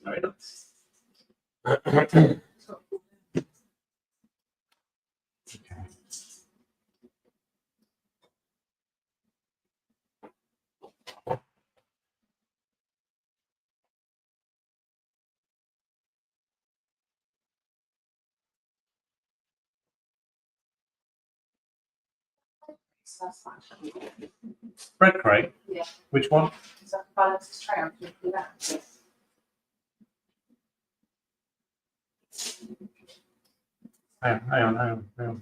Very nice. So that's fine. Bread crate. Yeah. Which one? Is that balance his tray on? Can you do that? Hang on.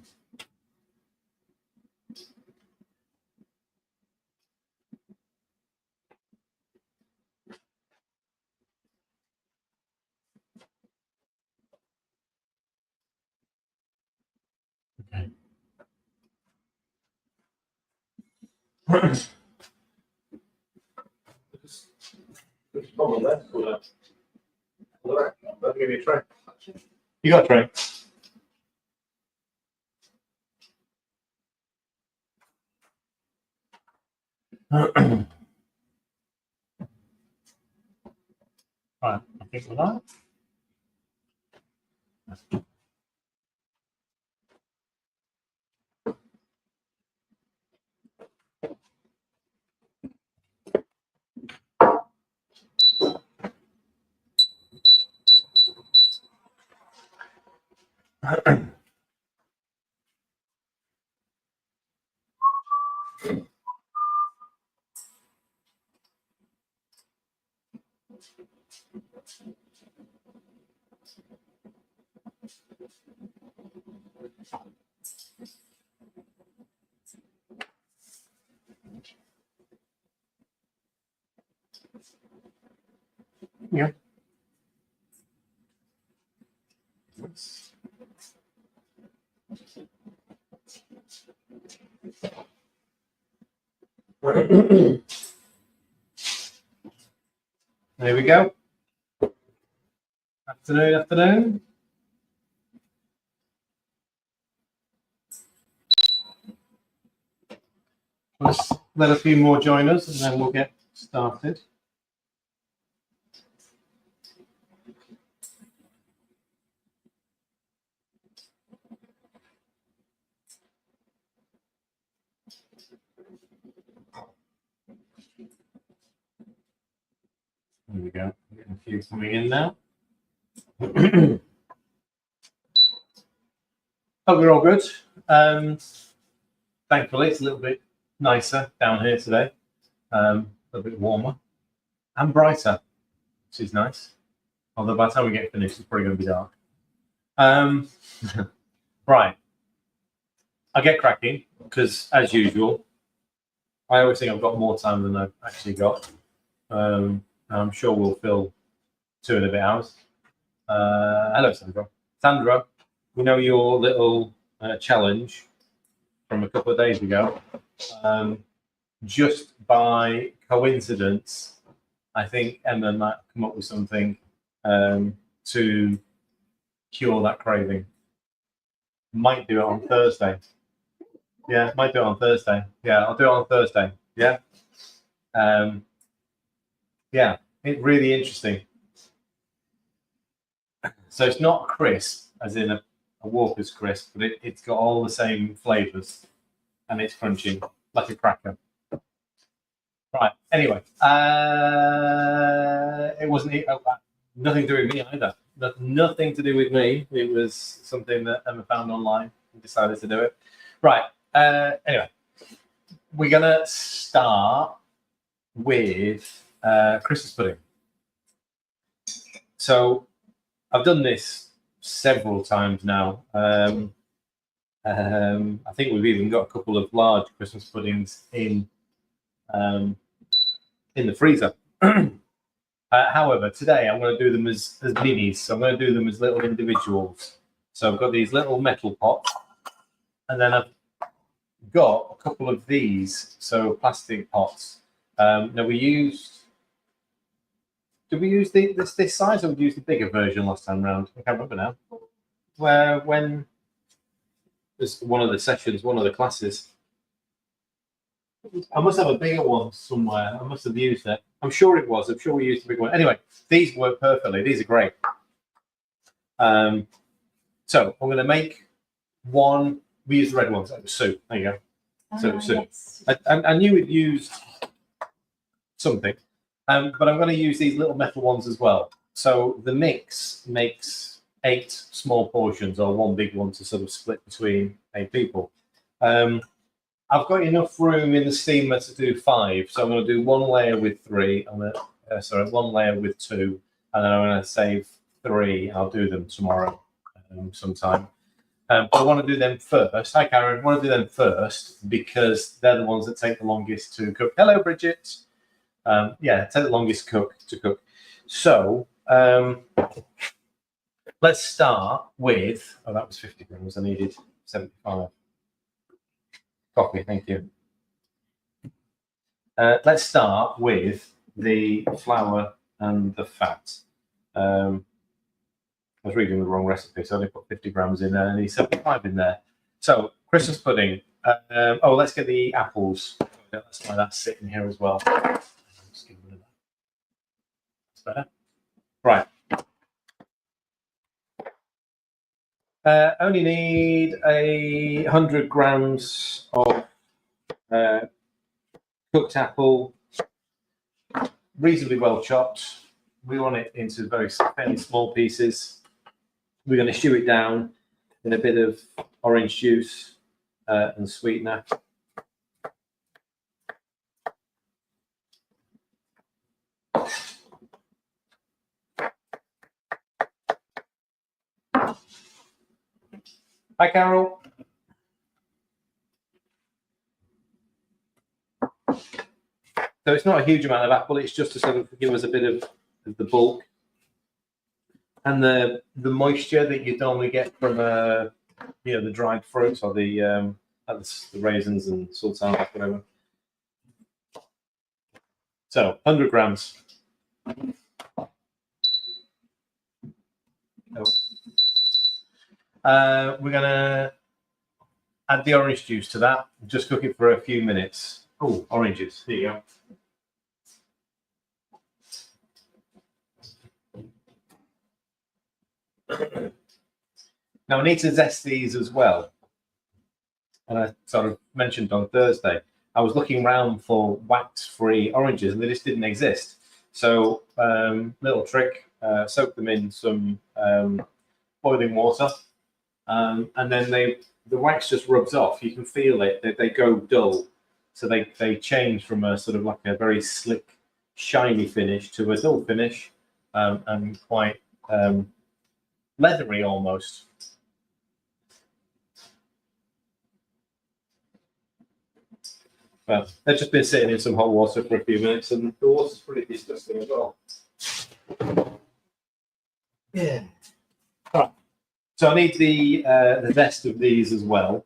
Okay. Problem there. Let me give you a tray. You got a tray? Right, I think we're done. Yeah. There we go. Afternoon. Let's let a few more join us and then we'll get started. There we go. Getting a few coming in now. Hope we're all good. Thankfully, it's a little bit nicer down here today. A little bit warmer and brighter, which is nice. Although by the time we get finished, it's probably going to be dark. Right. I get cracking because, as usual, I always think I've got more time than I've actually got. I'm sure we'll fill 2.5 hours. Hello, Sandra. Sandra, we know your little challenge from a couple of days ago. Just by coincidence, I think Emma might come up with something to cure that craving. Might do it on Thursday. Yeah, might do it on Thursday. Yeah, I'll do it on Thursday. Yeah. Yeah, it's really interesting. So it's not crisp, as in a Walker's crisp, but it's got all the same flavors, and it's crunchy like a cracker. Right. Anyway, it wasn't nothing to do with me either. Nothing to do with me. It was something that Emma found online and decided to do it. Right. Anyway, we're gonna start with Christmas pudding. So I've done this several times now. I think we've even got a couple of large Christmas puddings in the freezer. However, today I'm going to do them as minis. So I'm going to do them as little individuals. So I've got these little metal pots, and then I've got a couple of these, so plastic pots. Now did we use this size, or did we use the bigger version last time round? I can't remember now. When there's one of the sessions, one of the classes. I must have a bigger one somewhere. I must have used it. I'm sure it was. I'm sure we used the big one. Anyway, these work perfectly. These are great. So I'm going to make one. We use the red ones. That was Sue. There you go. So Yes. I knew it used something, but I'm going to use these little metal ones as well. So the mix makes 8 small portions or one big one to sort of split between 8 people. I've got enough room in the steamer to do 5, so I'm going to do 1 layer with 3. I'm going to, 1 layer with 2, and then I'm going to save 3. I'll do them tomorrow sometime. But I want to do them first. Hi, Karen. I want to do them first because they're the ones that take the longest to cook. Hello, Bridget. Yeah, take the longest to cook. So let's start with. Oh, that was 50 grams. I needed 75. Copy. Thank you. Let's start with the flour and the fat. I was reading the wrong recipe, so I only put 50 grams in there and I need 75 in there. So, Christmas pudding. Let's get the apples. That's why that's sitting here as well. Just give it a minute. That's better. Right. Only need 100 grams of cooked apple, reasonably well chopped. We want it into fairly small pieces. We're going to stew it down in a bit of orange juice and sweetener. Hi, Carol. So it's not a huge amount of apple. It's just to sort of give us a bit of the bulk. And the moisture that you normally get from the dried fruits or the raisins and sultanas, whatever. So 100 grams. We're gonna add the orange juice to that. Just cook it for a few minutes. Oh, oranges. There you go. Now I need to zest these as well. And I sort of mentioned on Thursday, I was looking around for wax-free oranges and they just didn't exist. So little trick, soak them in some boiling water, and then the wax just rubs off. You can feel it; they go dull, so they change from a sort of like a very slick, shiny finish to a dull finish, and quite leathery almost. Well, they've just been sitting in some hot water for a few minutes, and the water's pretty disgusting as well. Yeah. All right. So I need the zest of these as well.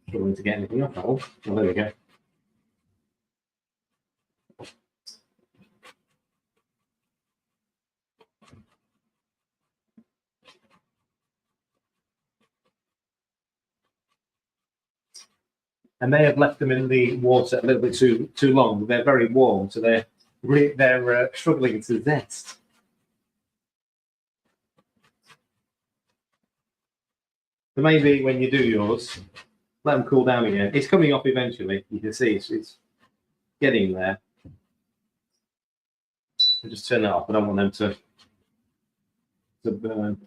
Struggling to get anything off. Oh, there we go. I may have left them in the water a little bit too long. They're very warm, so they're struggling to zest. So maybe when you do yours, let them cool down again. It's coming off eventually. You can see it's getting there. I'll just turn that off. I don't want them to burn.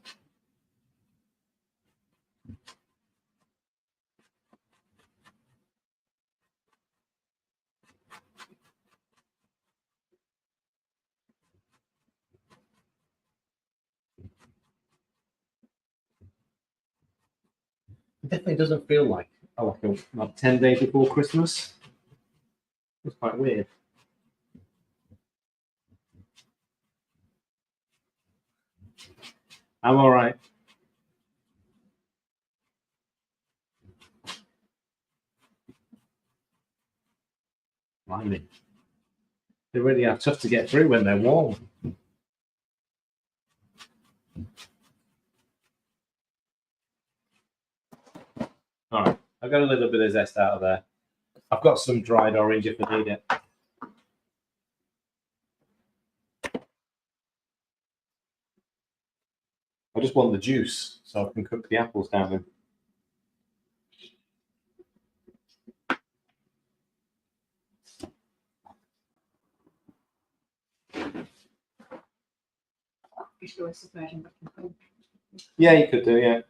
It definitely doesn't feel like like 10 days before Christmas. It's quite weird. I'm all right. Blimey. They really are tough to get through when they're warm. All right, I got a little bit of zest out of there. I've got some dried orange if I need it. I just want the juice so I can cook the apples down in. You should always submerge them back in cream. Yeah, you could do, yeah.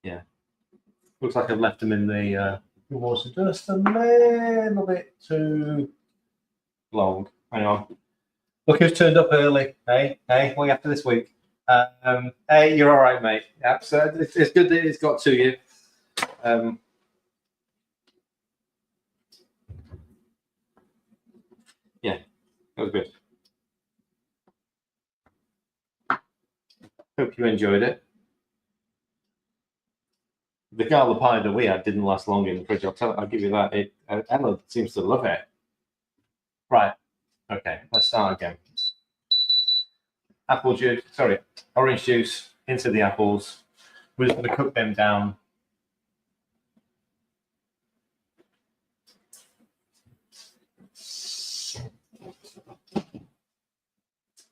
Yeah. Looks like I've left them in the water just a little bit too long. Hang on. Look who's turned up early. Hey, what are you after this week? Hey, you're all right, mate. Yeah, so it's good that it's got to you. Yeah, that was good. Hope you enjoyed it. The gala pie that we had didn't last long in the fridge. I'll give you that. Ella seems to love it. Right. Okay, let's start again. Apple juice, sorry, orange juice into the apples. We're just going to cook them down.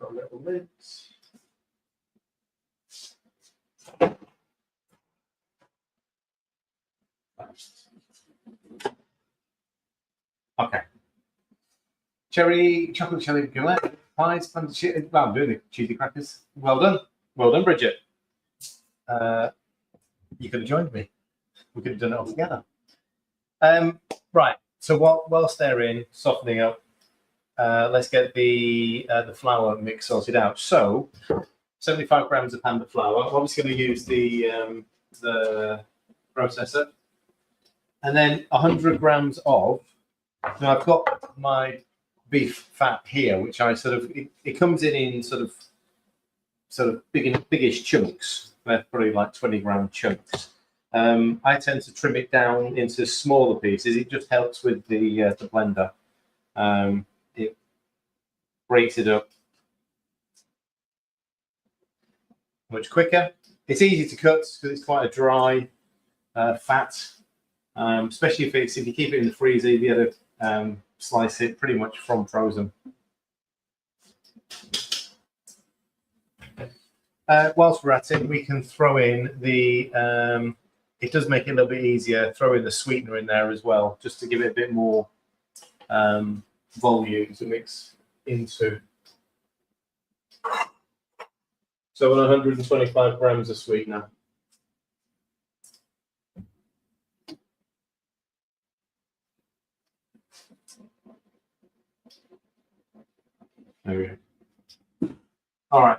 Got a little lid. Okay. Chocolate cherry gourmet pies, well, I'm doing the cheesy crackers. Well done, Bridget. You could have joined me. We could have done it all together. Right. So whilst they're in softening up, let's get the flour mix sorted out. So 75 grams of panda flour. I'm obviously going to use the processor, and then 100 grams of. Now I've got my beef fat here, which I sort of it comes in sort of biggish chunks. They're probably like 20-gram chunks. I tend to trim it down into smaller pieces. It just helps with the blender. It breaks it up much quicker. It's easy to cut because it's quite a dry fat, especially if you keep it in the freezer. You'll be able to slice it pretty much from frozen. Whilst we're at it, we can throw in the. It does make it a little bit easier. Throw in the sweetener in there as well, just to give it a bit more volume to mix into. So 125 grams of sweetener. There we go. All right.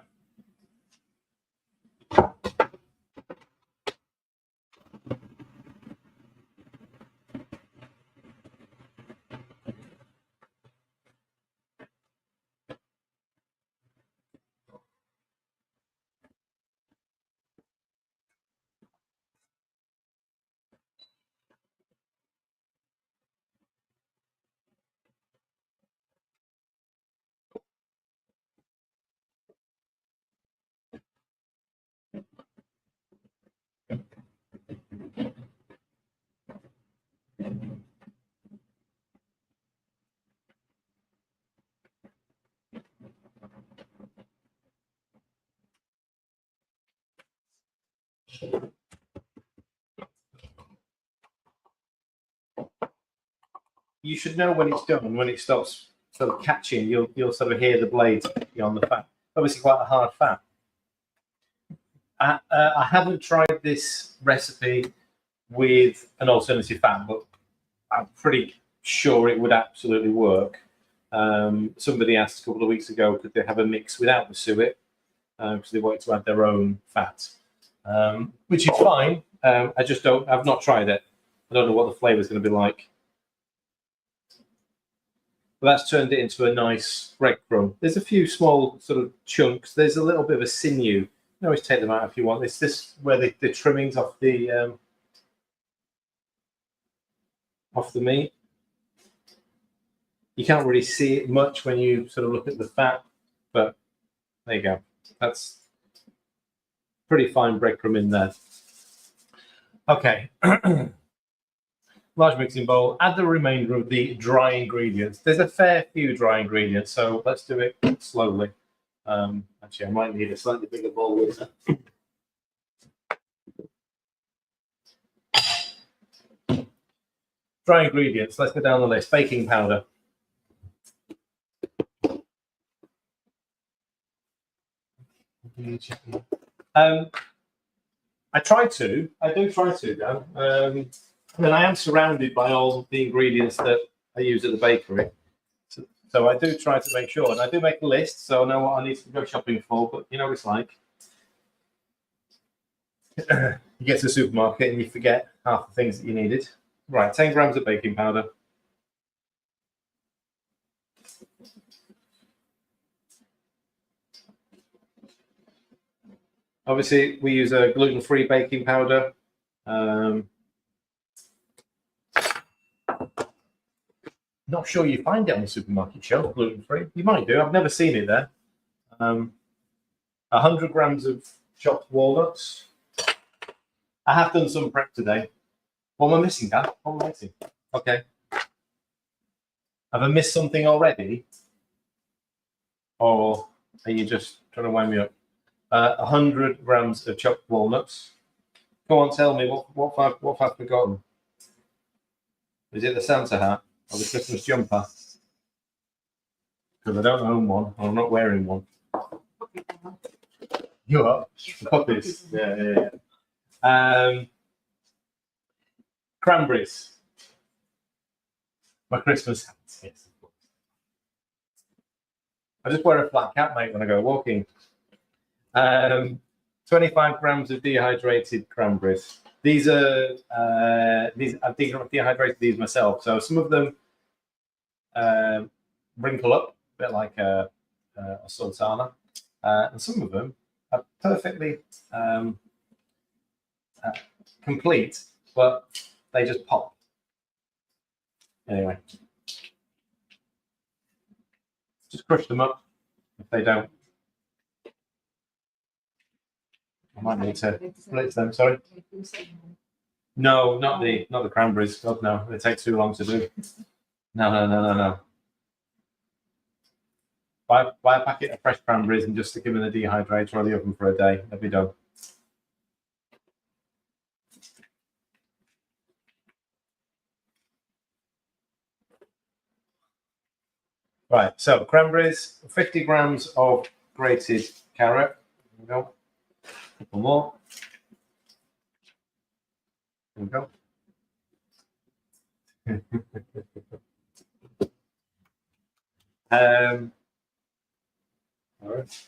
You should know when it's done. When it stops sort of catching, you'll sort of hear the blades on the fat. Obviously, quite a hard fat. I haven't tried this recipe with an alternative fat, but I'm pretty sure it would absolutely work. Somebody asked a couple of weeks ago, could they have a mix without the suet? Because they wanted to add their own fat, which is fine. I've not tried it. I don't know what the flavour is going to be like. But that's turned it into a nice breadcrumb. There's a few small sort of chunks. There's a little bit of a sinew. You can always take them out if you want. It's this where the trimmings off the off the meat. You can't really see it much when you sort of look at the fat, but there you go. That's pretty fine breadcrumb in there. Okay. Large mixing bowl. Add the remainder of the dry ingredients. There's a fair few dry ingredients, so let's do it slowly. Actually, I might need a slightly bigger bowl with that. Dry ingredients. Let's go down the list. Baking powder. I do try to, Dan. And I am surrounded by all the ingredients that I use at the bakery. So I do try to make sure, and I do make a list, so I know what I need to go shopping for, but you know what it's like. You get to the supermarket and you forget half the things that you needed. Right, 10 grams of baking powder. Obviously, we use a gluten-free baking powder. Not sure you find it on the supermarket shelf, gluten-free. You might do. I've never seen it there. 100 grams of chopped walnuts. I have done some prep today. What am I missing, Dan? What am I missing? Okay. Have I missed something already? Or are you just trying to wind me up? 100 grams of chopped walnuts. Go on, tell me what have I forgotten? Is it the Santa hat or the Christmas jumper? Because I don't own one. I'm not wearing one. You are? The puppies. Yeah. Cranberries. My Christmas hats. Yes. I just wear a flat cap, mate, when I go walking. 25 grams of dehydrated cranberries. These I've dehydrated these myself. So some of them wrinkle up a bit like a sultana, and some of them are perfectly complete, but they just pop. Anyway, just crush them up if they don't. I might need to blitz them, sorry. No, not the cranberries. God, no. They take too long to do. No. Buy a packet of fresh cranberries and just stick them in the dehydrator or the oven for a day. They'll be done. Right, so cranberries, 50 grams of grated carrot. There we go. A couple more. There we go. All right.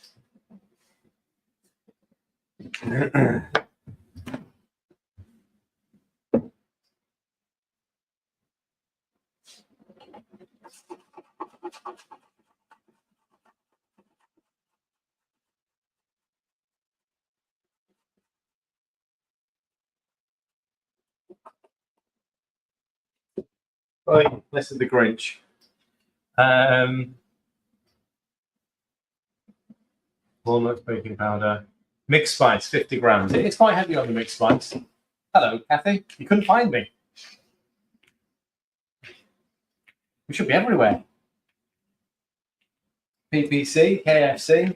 Right, this is the Grinch. Walnut baking powder, mixed spice, 50 grams. It's quite heavy on the mixed spice. Hello, Kathy. You couldn't find me. We should be everywhere. PPC, KFC.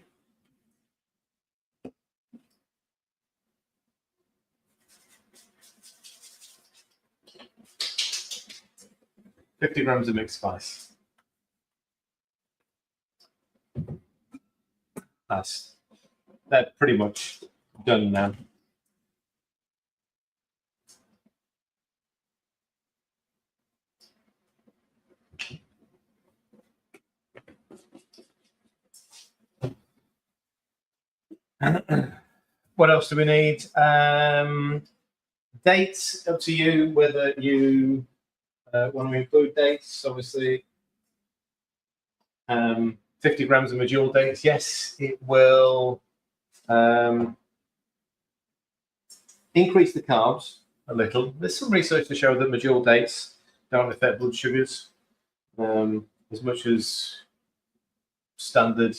$50 grams of mixed spice. They're pretty much done now. What else do we need? Dates, up to you whether you want to include dates. Obviously, 50 grams of medjool dates. Yes, it will increase the carbs a little. There's some research to show that medjool dates don't affect blood sugars as much as standard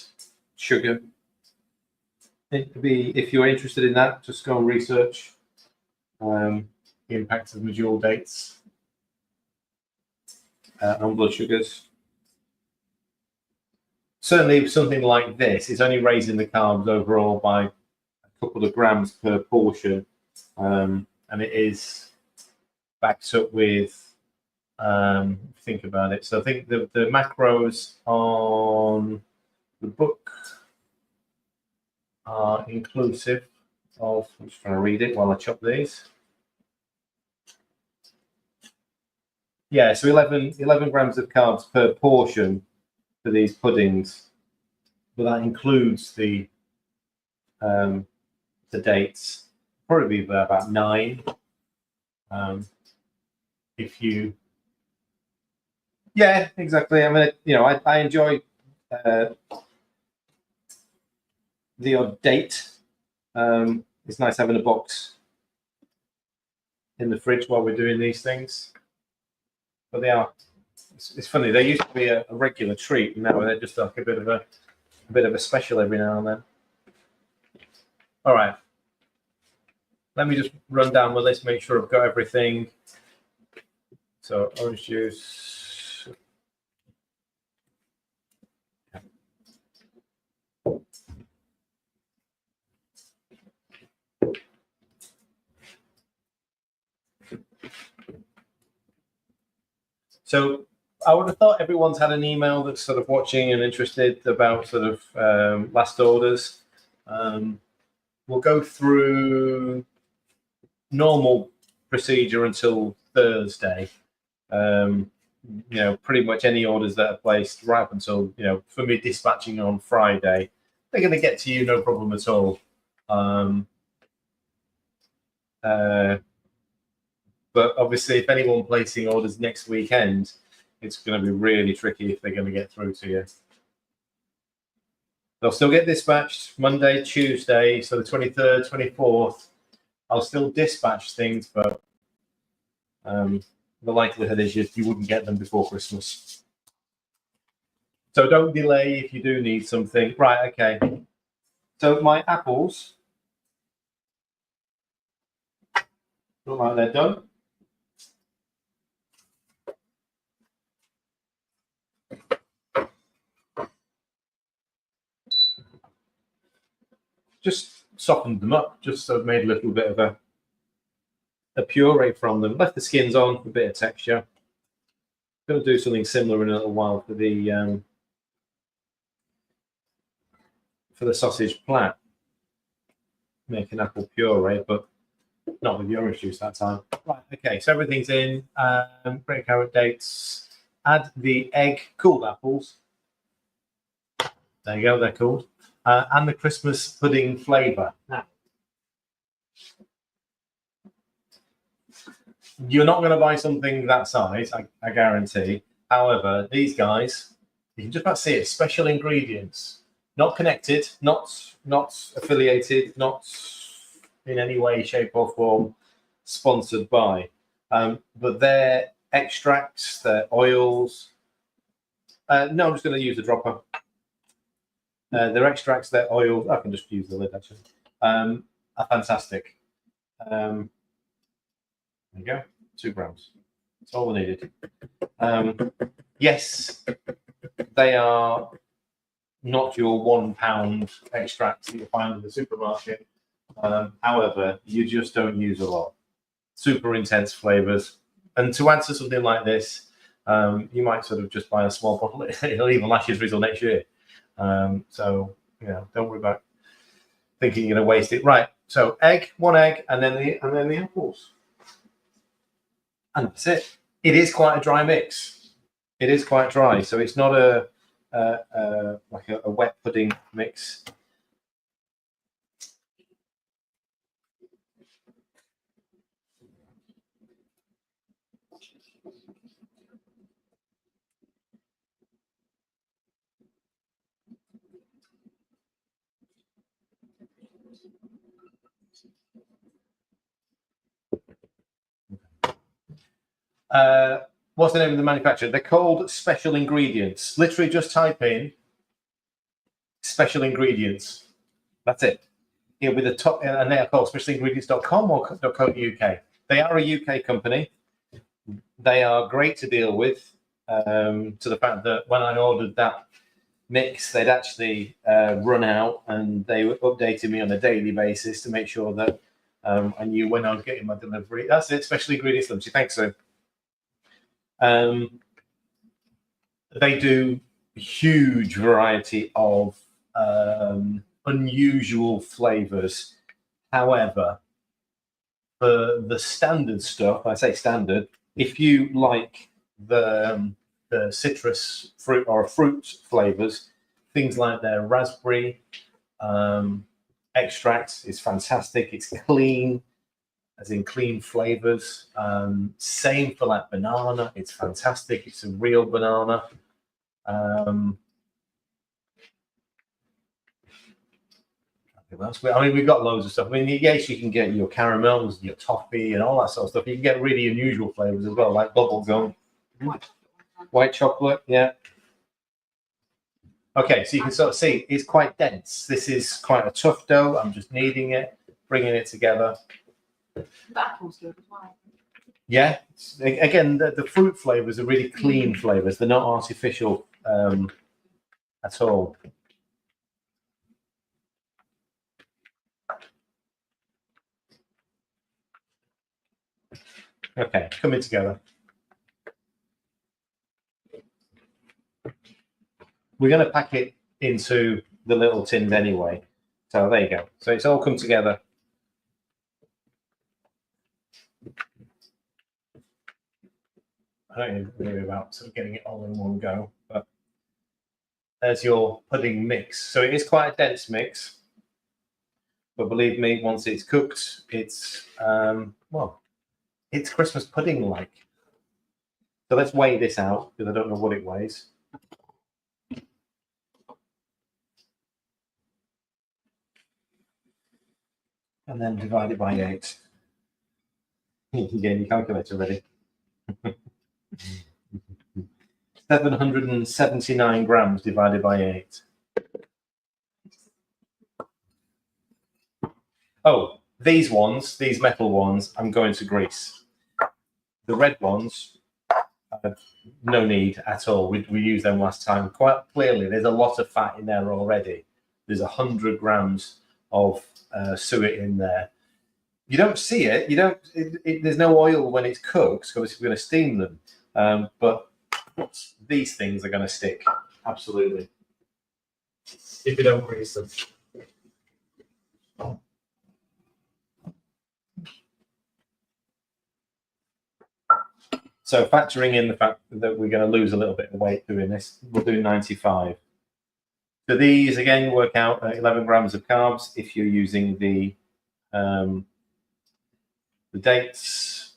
sugar. It could be, if you're interested in that, just go and research the impact of medjool dates on blood sugars. Certainly, something like this is only raising the carbs overall by a couple of grams per portion, and it is backed up with. Think about it. So I think the macros on the book are inclusive of. I'm just trying to read it while I chop these. Yeah, so 11 grams of carbs per portion for these puddings, but that includes the dates. Probably be about 9. If you, yeah, exactly. I mean, you know, I enjoy the odd date. It's nice having a box in the fridge while we're doing these things. But they are. It's funny. They used to be a regular treat, and now they're just like a bit of a special every now and then. All right. Let me just run down my list, make sure I've got everything. So orange juice. So I would have thought everyone's had an email that's sort of watching and interested about sort of last orders. We'll go through normal procedure until Thursday. You know, pretty much any orders that are placed right up until, you know, for me dispatching on Friday, they're going to get to you no problem at all. But obviously, if anyone placing orders next weekend, it's going to be really tricky if they're going to get through to you. They'll still get dispatched Monday, Tuesday, so the 23rd, 24th. I'll still dispatch things, but the likelihood is you wouldn't get them before Christmas. So don't delay if you do need something. Right, okay. So my apples look like they're done. Just softened them up, just so I've made a little bit of a puree from them. Left the skins on for a bit of texture. Going to do something similar in a little while for the sausage plat. Make an apple puree, but not with the orange juice that time. Right, okay, so everything's in. Break carrot dates. Add the egg, cooled apples. There you go, they're cooled. And the Christmas pudding flavour. Now, you're not going to buy something that size, I guarantee. However, these guys, you can just about see it. Special ingredients, not connected, not affiliated, not in any way, shape, or form sponsored by. But their extracts, their oils. No, I'm just going to use the dropper. Their extracts, their oils. I can just use the lid actually. Are fantastic. There you go, 2 grams. That's all we needed. Yes, they are not your £1 extracts that you find in the supermarket. However, you just don't use a lot. Super intense flavors. And to answer something like this, you might sort of just buy a small bottle. It'll even last you through till next year. So, you know, don't worry about thinking you're going to waste it. Right. So egg, 1 egg, and then the apples. And that's it. It is quite a dry mix. It is quite dry, so it's not like a wet pudding mix. what's the name of the manufacturer? They're called Special Ingredients. Literally just type in Special Ingredients. That's it. It'll be the top, and they are called specialingredients.com or .co.uk. They are a UK company. They are great to deal with, to the fact that when I ordered that mix, they'd actually run out, and they updated me on a daily basis to make sure that I knew when I was getting my delivery. That's it, Special Ingredients Limited. Thanks, sir. They do a huge variety of unusual flavors. However, for the standard stuff, I say standard, if you like the citrus fruit or fruit flavors, things like their raspberry extract is fantastic. It's clean, as in clean flavors. Same for like banana. It's fantastic. It's a real banana. I mean, we've got loads of stuff. I mean, yes, you can get your caramels, your toffee, and all that sort of stuff. You can get really unusual flavors as well, like bubble gum, white chocolate. Yeah. Okay, so you can sort of see it's quite dense. This is quite a tough dough. I'm just kneading it, bringing it together. The apples do it as well. Yeah. Again, the fruit flavors are really clean flavors. They're not artificial at all. Okay, coming together. We're going to pack it into the little tins anyway. So there you go. So it's all come together. I don't even worry about sort of getting it all in one go, but there's your pudding mix. So it is quite a dense mix, but believe me, once it's cooked, it's well, it's Christmas pudding like. So let's weigh this out because I don't know what it weighs. And then divide it by 8. You can get your calculator ready. 779 grams divided by 8. Oh, these ones, these metal ones, I'm going to grease. The red ones, no need at all. We used them last time. Quite clearly, there's a lot of fat in there already. There's 100 grams of suet in there. You don't see it. You don't. There's no oil when it's cooked. So obviously we're going to steam them. But these things are going to stick. Absolutely. If you don't grease them. So factoring in the fact that we're going to lose a little bit of weight doing this, we'll do 95. So these again work out at 11 grams of carbs if you're using the dates.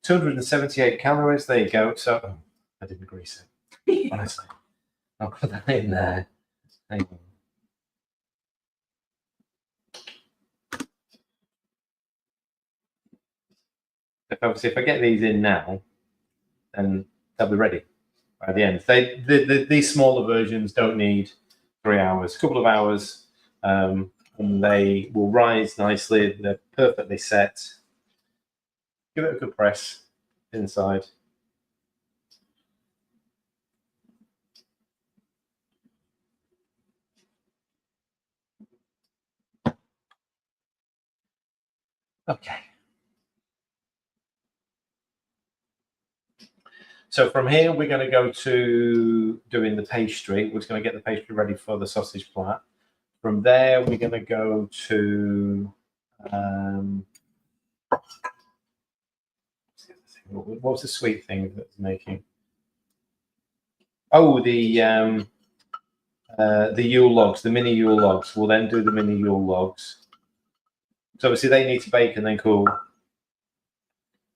278 calories. There you go. So oh, I didn't grease it. Honestly, I'll put that in there. Hang on. Obviously, if I get these in now, then they'll be ready by the end. These smaller versions don't need 3 hours, a couple of hours, and they will rise nicely. They're perfectly set. Give it a good press inside. Okay. So from here, we're going to go to doing the pastry. We're just going to get the pastry ready for the sausage plat. From there, we're going to go to what was the sweet thing that's making? Oh, the Yule logs, the mini Yule logs. We'll then do the mini Yule logs. So obviously they need to bake and then cool.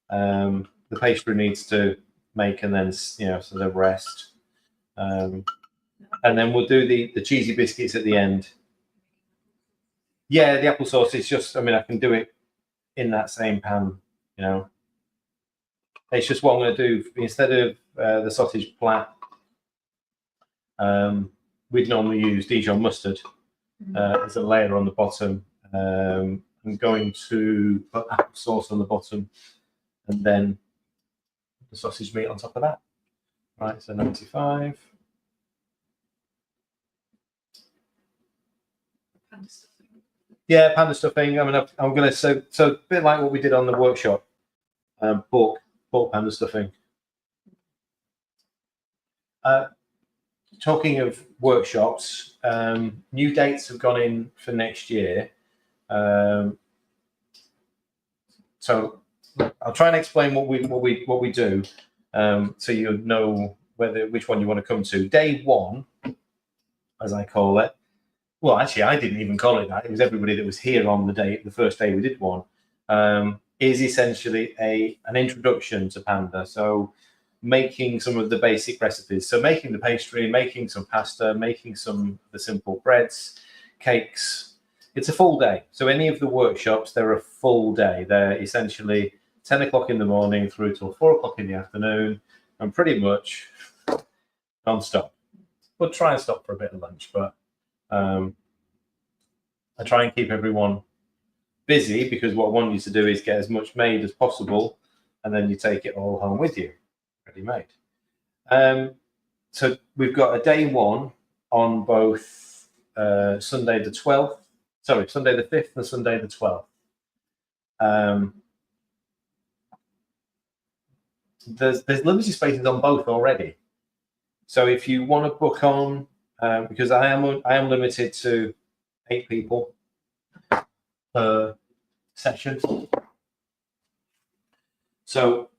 The pastry needs to make and then, you know, so the rest. And then we'll do the cheesy biscuits at the end. Yeah, the applesauce is just, I mean, I can do it in that same pan, you know. It's just what I'm going to do instead of the sausage plat. We'd normally use Dijon mustard as a layer on the bottom. I'm going to put apple sauce on the bottom, and then the sausage meat on top of that. Right, so 95. Panda stuffing. Yeah, panda stuffing. I mean, I'm going to so a bit like what we did on the workshop. Pork panda stuffing. Talking of workshops, new dates have gone in for next year. So I'll try and explain what we do, so you know which one you want to come to. Day one, as I call it. Well, actually, I didn't even call it that. It was everybody that was here on the first day we did one. Is essentially an introduction to Panda. So making some of the basic recipes. So making the pastry, making some pasta, making some of the simple breads, cakes. It's a full day. So any of the workshops, they're a full day. They're essentially 10 o'clock in the morning through till 4 o'clock in the afternoon, and pretty much non-stop. We'll try and stop for a bit of lunch, but I try and keep everyone busy, because what I want you to do is get as much made as possible, and then you take it all home with you, ready made. So we've got a day one on both Sunday the 5th and Sunday the 12th. There's limited spaces on both already. So if you want to book on, because I am limited to 8 people per session. So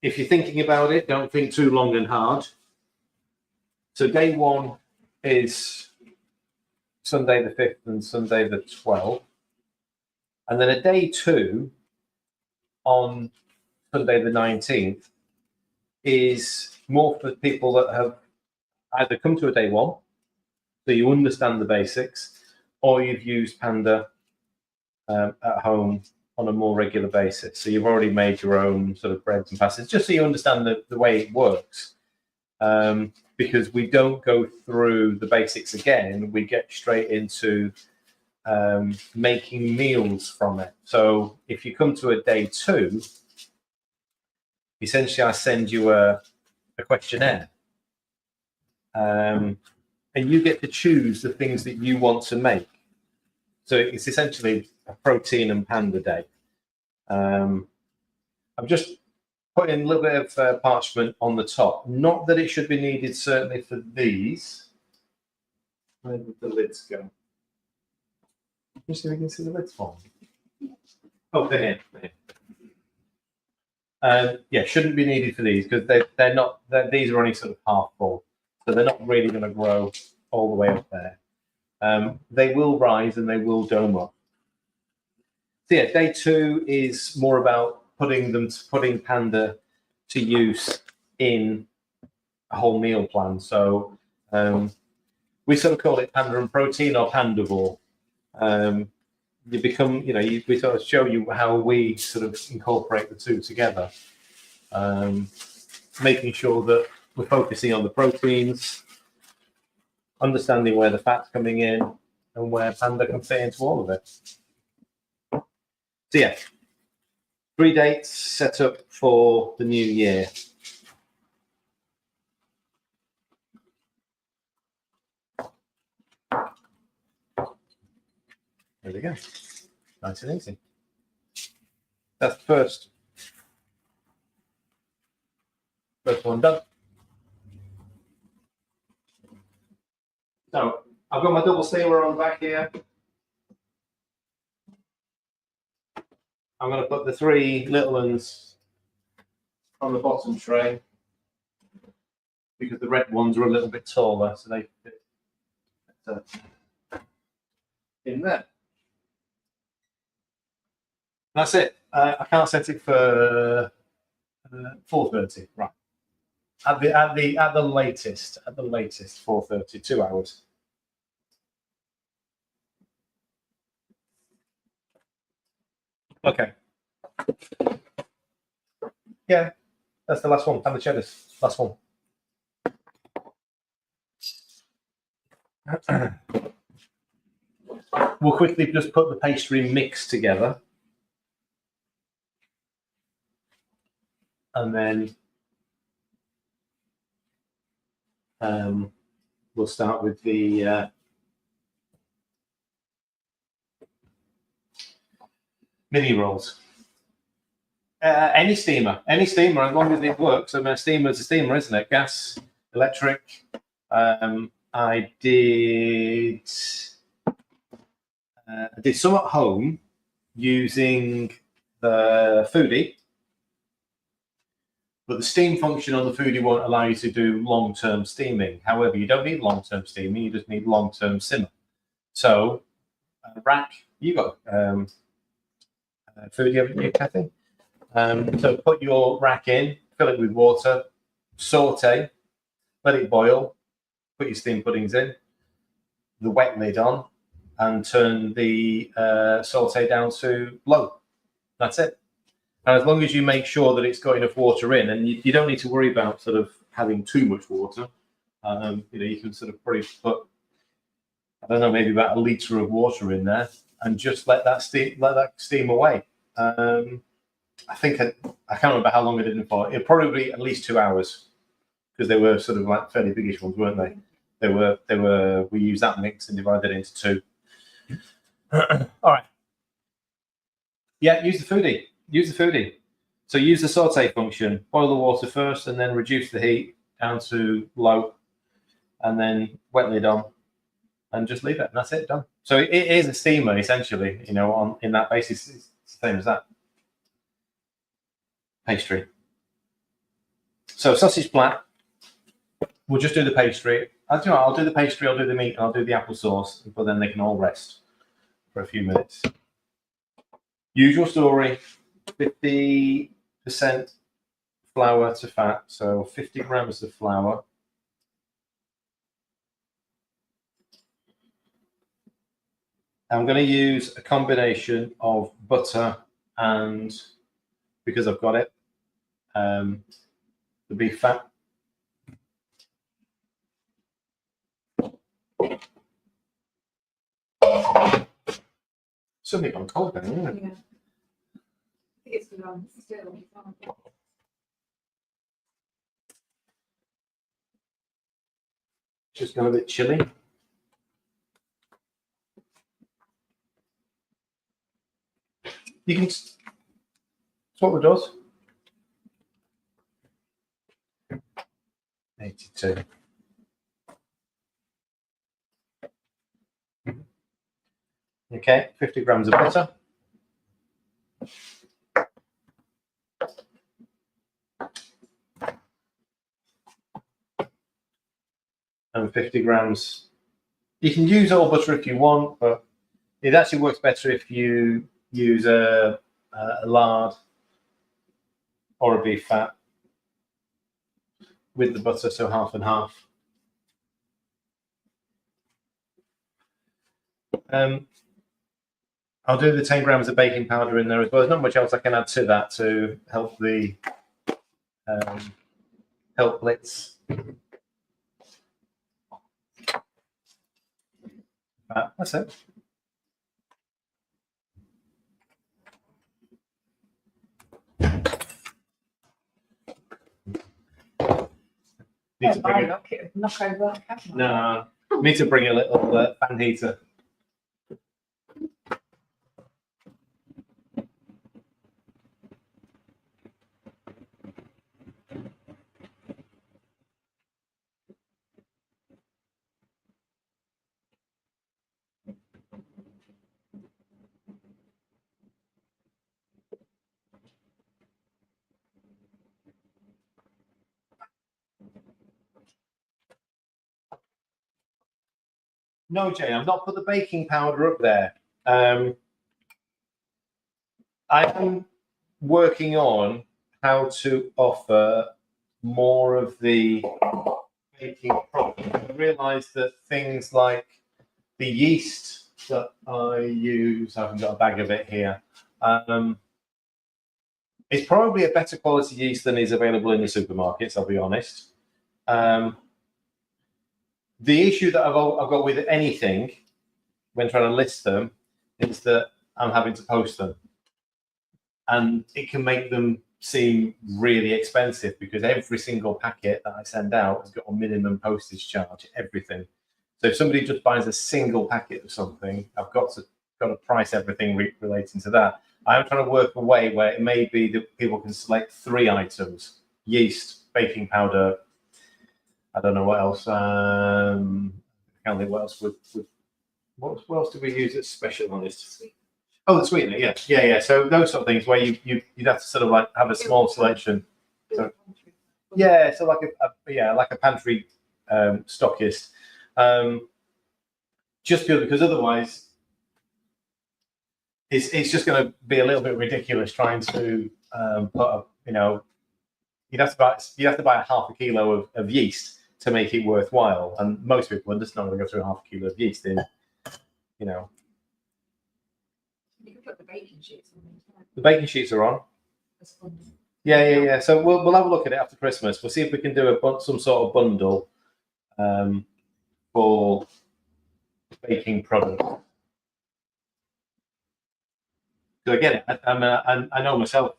if you're thinking about it, don't think too long and hard. So day one is Sunday the 5th and Sunday the 12th. And then a day two on Sunday the 19th is more for people that have either come to a day one, so you understand the basics, or you've used Panda at home on a more regular basis. So you've already made your own sort of breads and pastas, just so you understand the way it works. Because we don't go through the basics again, we get straight into making meals from it. So if you come to a day two, essentially I send you a questionnaire. And you get to choose the things that you want to make. So it's essentially a protein and Panda day. I'm just putting a little bit of parchment on the top. Not that it should be needed, certainly for these. Where did the lids go? Just so we can see the lids for me. Oh, they're here. Yeah, shouldn't be needed for these, because they're not. These are only sort of half full, so they're not really going to grow all the way up there. They will rise and they will dome up. So yeah, day two is more about putting Panda to use in a whole meal plan. So we sort of call it Panda and Protein, or Pandavore. You become, we sort of show you how we sort of incorporate the two together, making sure that we're focusing on the proteins, understanding where the fat's coming in, and where Panda can fit into all of it. So yeah, 3 dates set up for the new year. There we go. Nice and easy. That's the first one done. So I've got my double steamer on the back here. I'm going to put the 3 little ones on the bottom tray, because the red ones are a little bit taller, so they fit in there. That's it. I can't set it for 4:30. Right. At the latest 4:30, 2 hours. Okay. Yeah. That's the last one. And the cheddars. Last one. We'll quickly just put the pastry mix together. And then we'll start with the mini rolls. Any steamer, as long as it works. I mean, a steamer is a steamer, isn't it? Gas, electric. I did some at home using the Foodie, but the steam function on the Foodie won't allow you to do long-term steaming. However, you don't need long-term steaming; you just need long-term simmer. So, rack, you got Foodie, haven't you, Kathy? So put your rack in, fill it with water, saute, let it boil, put your steam puddings in, the wet lid on, and turn the saute down to low. That's it. And as long as you make sure that it's got enough water in, and you don't need to worry about sort of having too much water. You can sort of probably put, I don't know, maybe about a litre of water in there, and just let that steam away. I think I can't remember how long I did it for. It'll probably be at least 2 hours, because they were sort of like fairly biggish ones, weren't they? We used that mix and divided it into two. All right. Yeah, use the Foodie. So use the saute function. Boil the water first, and then reduce the heat down to low, and then wet lid on, and just leave it. And that's it, done. So it is a steamer essentially. In that basis, it's the same as that. Pastry. So sausage plat. We'll just do the pastry. I'll do the pastry, I'll do the meat, and I'll do the applesauce, but then they can all rest for a few minutes. Usual story, 50% flour to fat, so 50 grams of flour. I'm going to use a combination of butter and, because I've got it, the beef fat. Something on cold then, isn't it? Yeah. I think it's still. Just gone a bit chilly. You can swap the doors. 82. Okay, 50 grams of butter. And 50 grams. You can use all butter if you want, but it actually works better if you use a lard or a beef fat with the butter, so half and half. I'll do the 10 grams of baking powder in there as well. There's not much else I can add to that to help the help blitz. That's it. Need to bring it. Knock over. No, need to bring a little fan heater. No, Jay, I've not put the baking powder up there. I am working on how to offer more of the baking products. I realised that things like the yeast that I use, I haven't got a bag of it here. It's probably a better quality yeast than is available in the supermarkets, I'll be honest. The issue that I've got with anything when trying to list them is that I'm having to post them. And it can make them seem really expensive because every single packet that I send out has got a minimum postage charge, everything. So if somebody just buys a single packet of something, I've got to price everything relating to that. I'm trying to work a way where it may be that people can select 3 items: yeast, baking powder, I don't know what else. I can't think what else what else do we use that's special on this? Oh, the sweetener, yeah. So those sort of things where you'd have to sort of like have a small selection. So, yeah, so like a pantry stockist. Just purely because otherwise it's just going to be a little bit ridiculous trying to put up, you'd have to buy a half a kilo of yeast to make it worthwhile, and most people are just not going to go through half a kilo of yeast in. You can put the baking sheets on them. The baking sheets are on. Yeah. So we'll have a look at it after Christmas. We'll see if we can do some sort of bundle for baking products. So again, I know myself.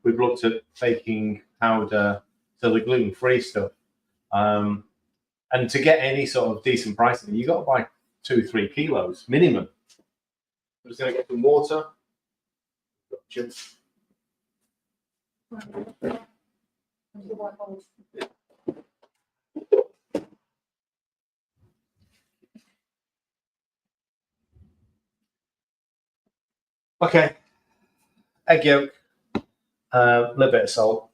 We've looked at baking powder, so the gluten-free stuff, and to get any sort of decent pricing, you got to buy 2-3 kilos minimum. I'm just going to get some water. Okay, egg yolk, a little bit of salt.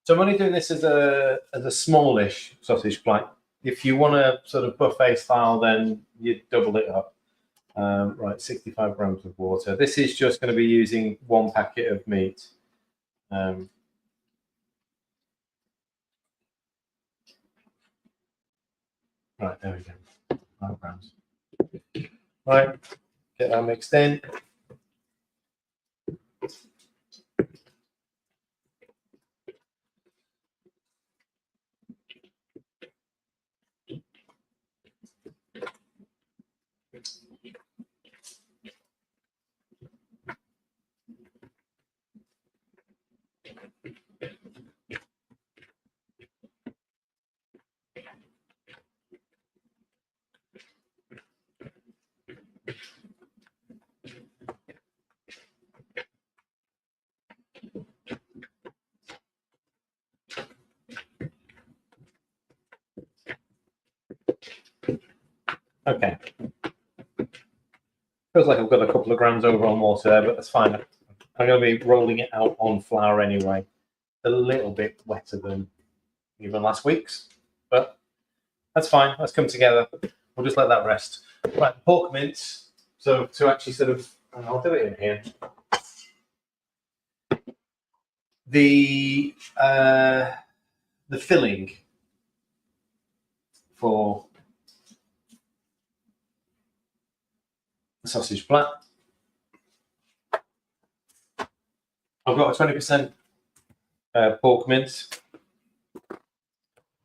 So I'm only doing this as a smallish sausage plant. If you want a sort of buffet style, then you double it up. Right, 65 grams of water. This is just going to be using 1 packet of meat. Right, there we go. 5 grams. Right, get that mixed in. Okay. Feels like I've got a couple of grams over on water there, but that's fine. I'm going to be rolling it out on flour anyway. A little bit wetter than even last week's, but that's fine. Let's come together. We'll just let that rest. Right, pork mince. So to actually sort of, I'll do it in here. The filling for the sausage plat. I've got a 20% pork mince. I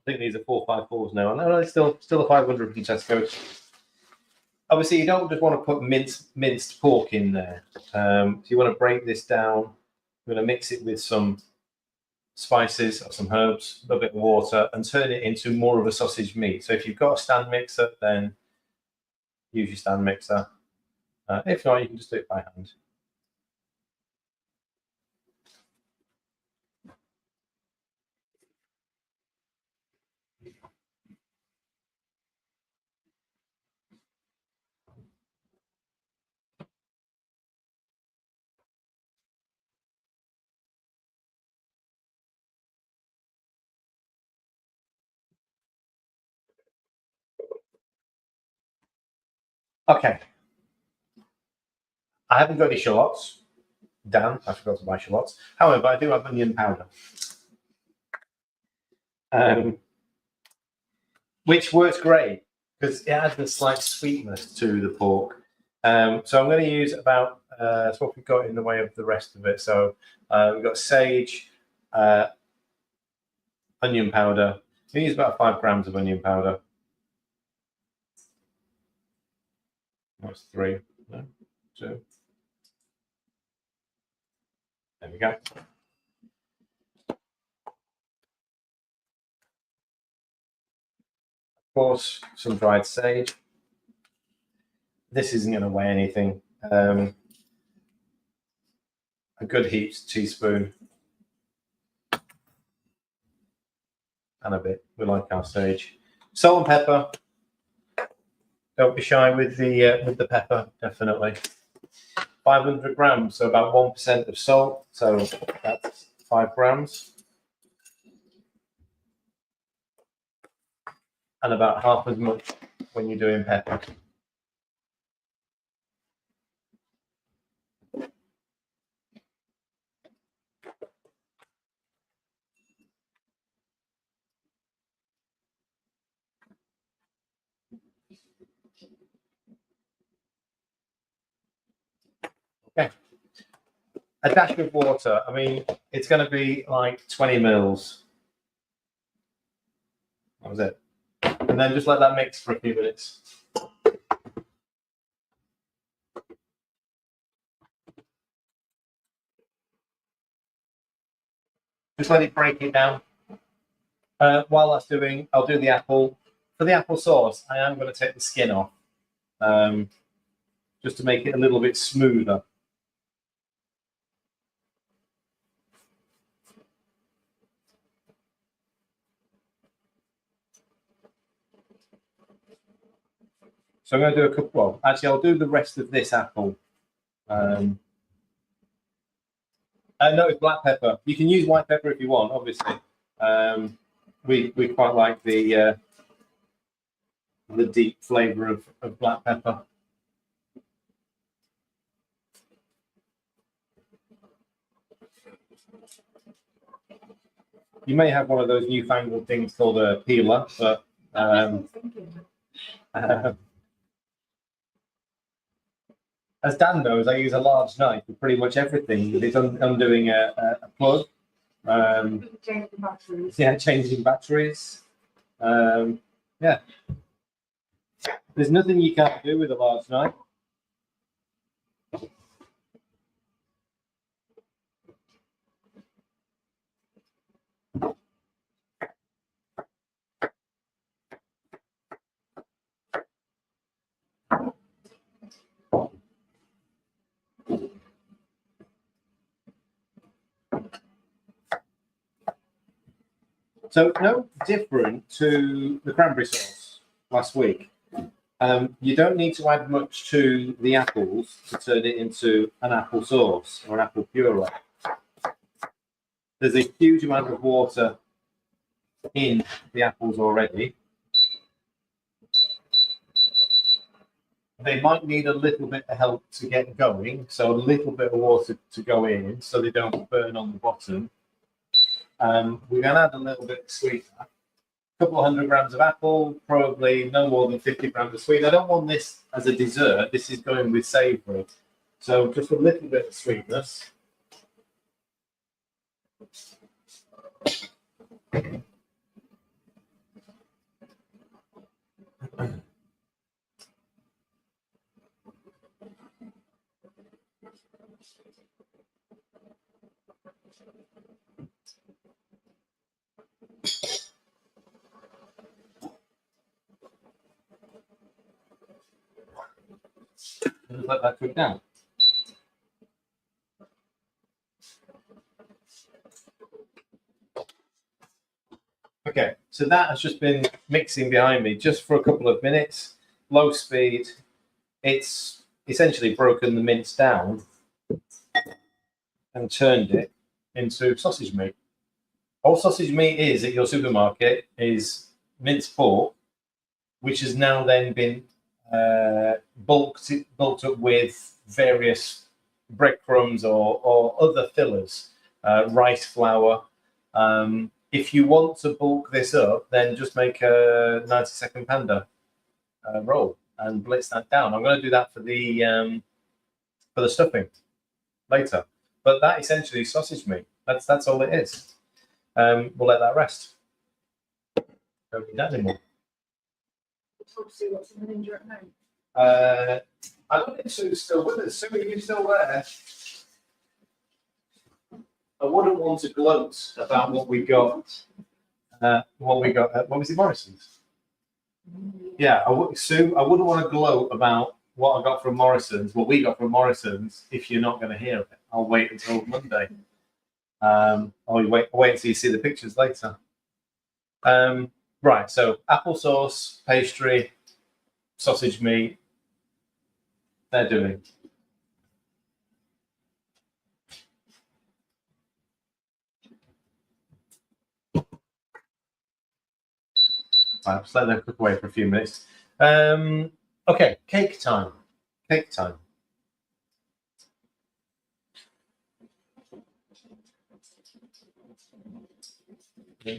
think these are 454s now. No, it's still a 500 from Tesco. Obviously, you don't just want to put minced pork in there. So you want to break this down. We're going to mix it with some spices or some herbs, a little bit of water, and turn it into more of a sausage meat. So if you've got a stand mixer, then use your stand mixer. If not, you can just do it by hand. Okay. I haven't got any shallots. Damn, I forgot to buy shallots. However, I do have onion powder. which works great because it adds a slight sweetness to the pork. So I'm going to use about that's what we've got in the way of the rest of it. So we've got sage, onion powder. We use about 5 grams of onion powder. That's 3, no, 2. There we go. Of course, some dried sage. This isn't going to weigh anything. A good heaped teaspoon. And a bit. We like our sage. Salt and pepper. Don't be shy with the pepper, definitely. 500 grams, so about 1% of salt. So that's 5 grams. And about half as much when you're doing pepper. Okay. A dash of water. I mean, it's going to be like 20 mils. That was it. And then just let that mix for a few minutes. Just let it break it down. While that's doing, I'll do the apple. For the apple sauce, I am going to take the skin off, just to make it a little bit smoother. So I'm going to do a couple. Well, actually, I'll do the rest of this apple. No, it's black pepper. You can use white pepper if you want, obviously. We quite like the deep flavour of black pepper. You may have one of those newfangled things called a peeler, but as Dan knows, I use a large knife for pretty much everything. If it's undoing a plug, changing batteries. Yeah, there's nothing you can't do with a large knife. So no different to the cranberry sauce last week. You don't need to add much to the apples to turn it into an apple sauce or an apple puree. There's a huge amount of water in the apples already. They might need a little bit of help to get going, so a little bit of water to go in so they don't burn on the bottom. We're going to add a little bit of sweetener. A couple of 100 grams of apple, probably no more than 50 grams of sweet. I don't want this as a dessert. This is going with savoury. So just a little bit of sweetness. Just let that cook down. Okay, so that has just been mixing behind me just for a couple of minutes, low speed. It's essentially broken the mince down and turned it into sausage meat. All sausage meat is at your supermarket is minced pork, which has now then been bulked up with various breadcrumbs or other fillers, rice flour, if you want to bulk this up, then just make a 90-second panda roll and blitz that down. I'm going to do that for the stuffing later, but that essentially is sausage meat. That's all it is. We'll let that rest. Don't need that anymore. Told Sue what's in the ninja at home. I don't think Sue's still with us. Sue, are you still there? I wouldn't want to gloat about what we got. What was it, Morrison's? Yeah, Sue, I wouldn't want to gloat about what I got from Morrison's, what we got from Morrison's, if you're not going to hear it. I'll wait until Monday. I'll wait until you see the pictures later. Right, so applesauce, pastry, sausage meat, they're doing. Right, just let them cook away for a few minutes. Okay, cake time. Cake time.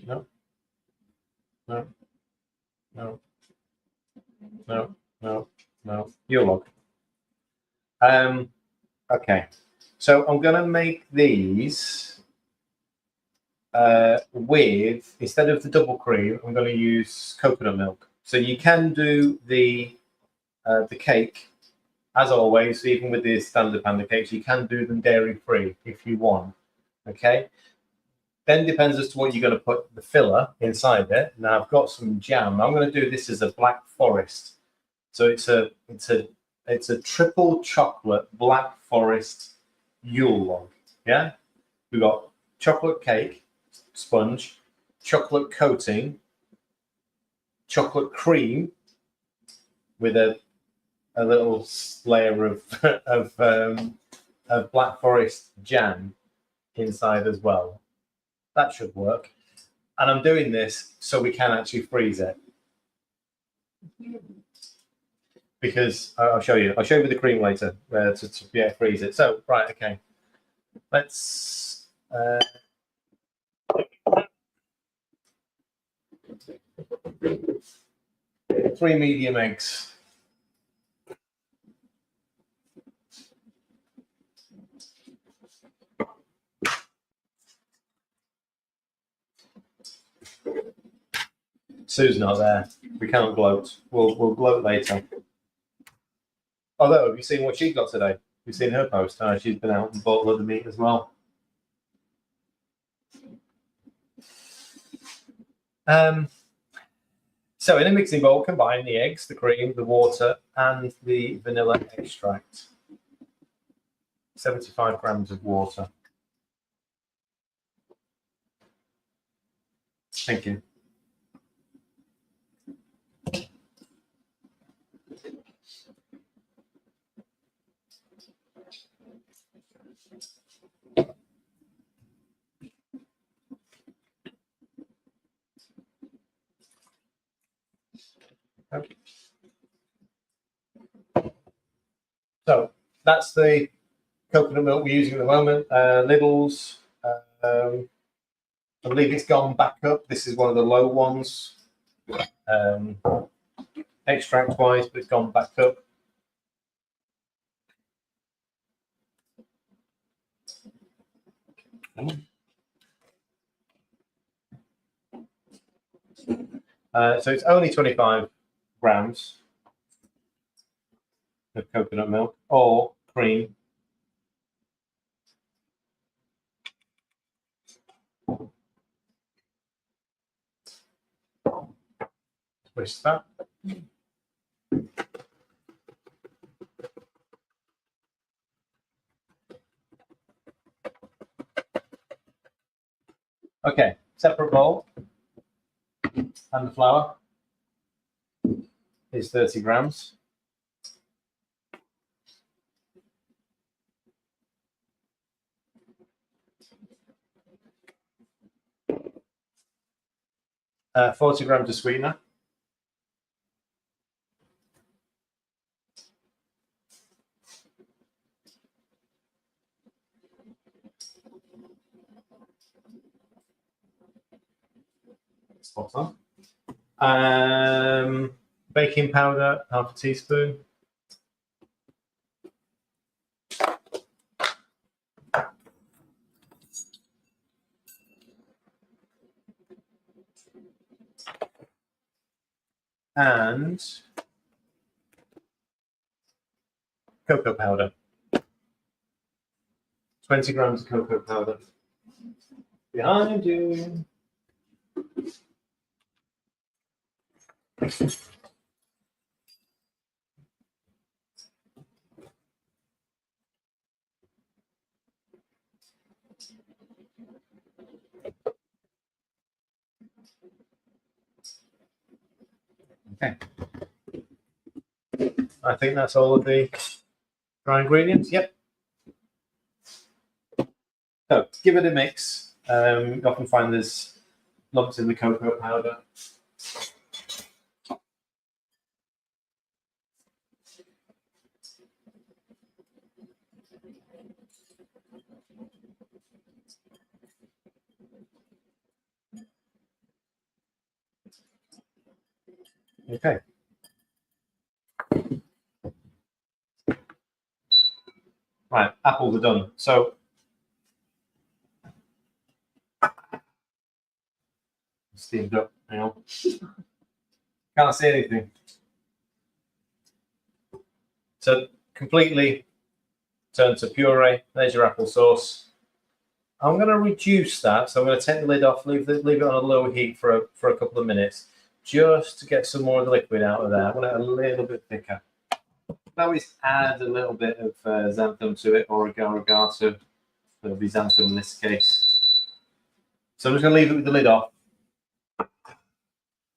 No. No. No. No. No. No. Your log. Okay. So I'm gonna make these with, instead of the double cream, I'm gonna use coconut milk. So you can do the cake as always, even with the standard panda cakes, you can do them dairy free if you want. Okay. Then depends as to what you're going to put the filler inside it. Now I've got some jam. I'm going to do this as a black forest. So it's a triple chocolate black forest Yule log. Yeah, we've got chocolate cake, sponge, chocolate coating, chocolate cream with a little layer of black forest jam inside as well. That should work. And I'm doing this so we can actually freeze it. Because I'll show you with the cream later to freeze it. So, right, okay. Let's 3 medium eggs. Sue's not there. We can't gloat. We'll gloat later. Although, have you seen what she got today? You've seen her post. She's been out and bought a lot of meat as well. So in a mixing bowl, combine the eggs, the cream, the water, and the vanilla extract. 75 grams of water. Thank you. Okay. So that's the coconut milk we're using at the moment. Lidl's. I believe it's gone back up. This is one of the low ones, extract wise, but it's gone back up. So it's only 25 grams of coconut milk or cream. Whisk that. Okay, separate bowl. And the flour is 30 grams. Uh, 40 grams of sweetener. spot on. Baking powder, half a teaspoon. And cocoa powder. 20 grams of cocoa powder. Behind you. Okay. I think that's all of the dry ingredients. Yep. So give it a mix. You often find there's lumps in the cocoa powder. Okay. Right, apples are done. So steamed up, hang on. Can't see anything. So completely turned to puree. There's your applesauce. I'm going to reduce that. So I'm going to take the lid off, leave it on a low heat for a couple of minutes, just to get some more of the liquid out of there. I want it a little bit thicker. I always add a little bit of xanthan to it, or agar-agar, it'll be xanthan in this case. So I'm just going to leave it with the lid off,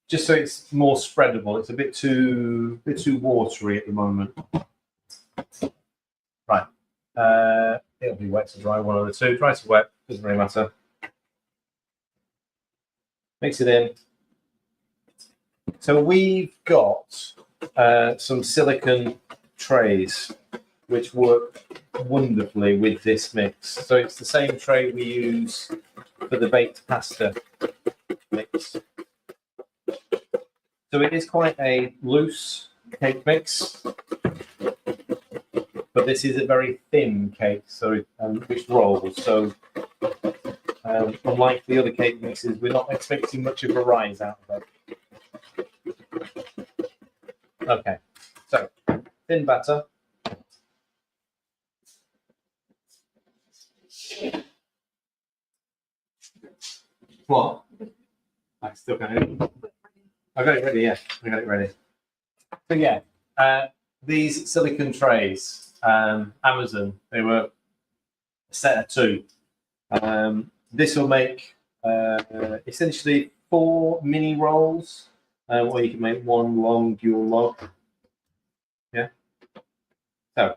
just so it's more spreadable. It's a bit too watery at the moment. Right. It'll be wet to dry, one of the two. Dry to wet, doesn't really matter. Mix it in. So we've got some silicone trays which work wonderfully with this mix. So it's the same tray we use for the baked pasta mix. So it is quite a loose cake mix, but this is a very thin cake, so which rolls. So unlike the other cake mixes, we're not expecting much of a rise out of it. Okay, so thin batter. What? I still got it. I got it ready. Yeah, I got it ready. So yeah, these silicone trays, Amazon, they were a set of two. This will make essentially 4 mini rolls, or you can make one long dual log. Yeah. So.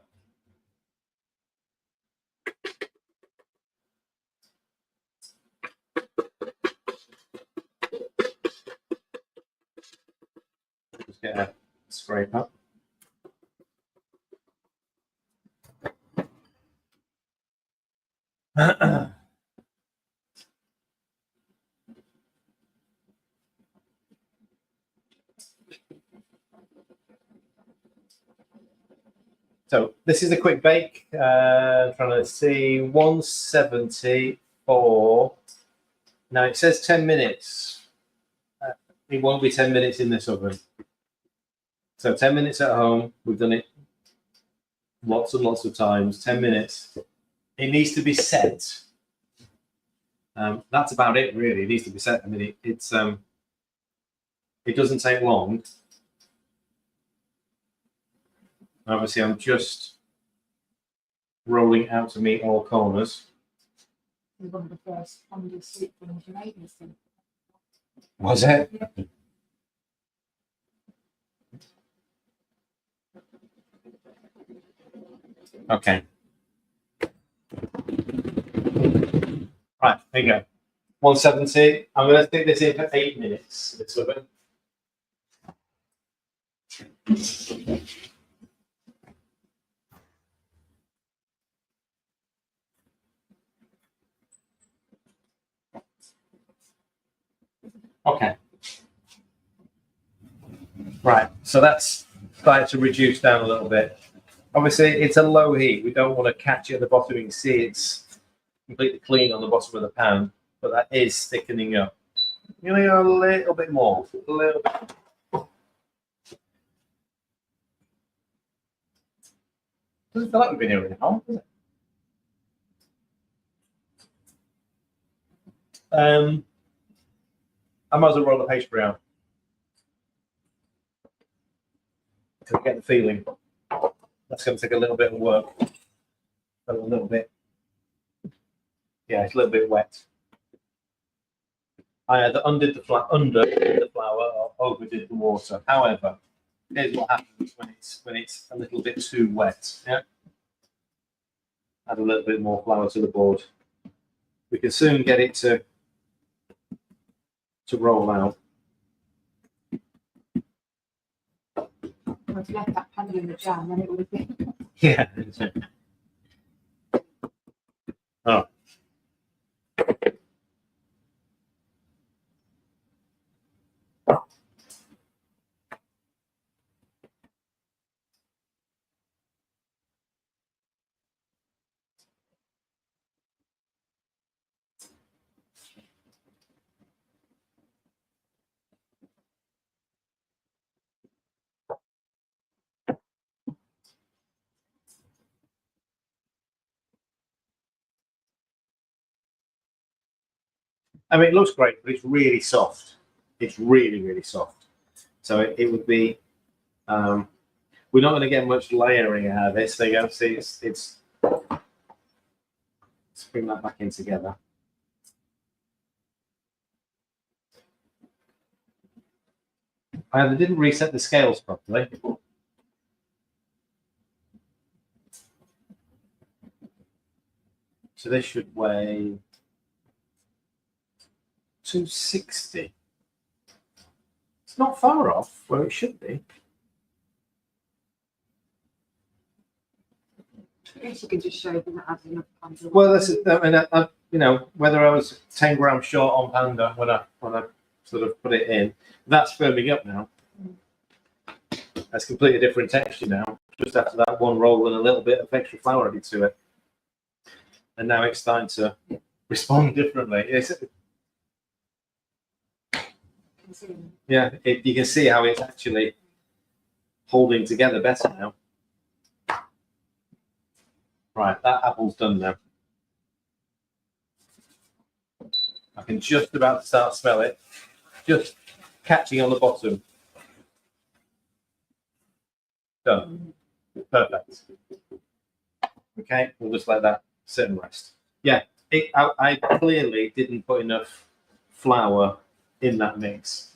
Just get a scrape up. So this is a quick bake. Trying to see 170 for. Now it says 10 minutes. It won't be 10 minutes in this oven. So 10 minutes at home. We've done it lots and lots of times. 10 minutes. It needs to be set. That's about it, really. It needs to be set. I mean, it doesn't take long. Obviously, I'm just rolling out to meet all corners. One of the first under sweet things you made this thing. Was it? Yeah. Okay. Right, there you go. 170. I'm going to stick this in for 8 minutes. This oven. Okay, So that's started to reduce down a little bit. Obviously, it's a low heat. We don't want to catch it at the bottom. You can see it's completely clean on the bottom of the pan, but that is thickening up. You know, a little bit more, a little bit. Doesn't feel like we've been here really long, does it? I might as well roll the pastry out. I get the feeling that's going to take a little bit of work. A little bit. Yeah, it's a little bit wet. I either undid the flour or overdid the water. However, here's what happens when it's a little bit too wet. Yeah. Add a little bit more flour to the board. We can soon get it to roll out. I've left that pan in the jam, then it would have been. Yeah. Oh. I mean, it looks great, but it's really soft. It's really, really soft. So it would be. We're not going to get much layering out of this. So you can see it's. Let's bring that back in together. I either didn't reset the scales properly. So this should weigh 260. It's not far off where it should be. I guess you could just show them that has enough pan. Well, that's I mean, you know, whether I was 10 grams short on Panda when I sort of put it in, that's firming up now. That's completely different texture now. Just after that one roll and a little bit of extra flour added to it, and now it's starting to respond differently. Yeah, you can see how it's actually holding together better now. Right, that apple's done now. I can just about start to smell it, just catching on the bottom. Done. Perfect. Okay, we'll just let that sit and rest. Yeah, I clearly didn't put enough flour in that mix.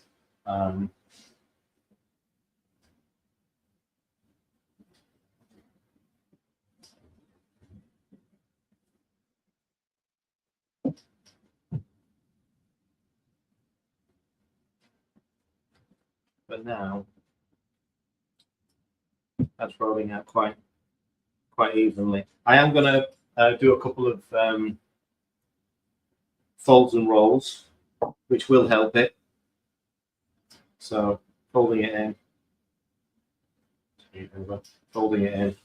But now that's rolling out quite evenly. I am going to do a couple of folds and rolls, which will help it. So folding it in, folding it in.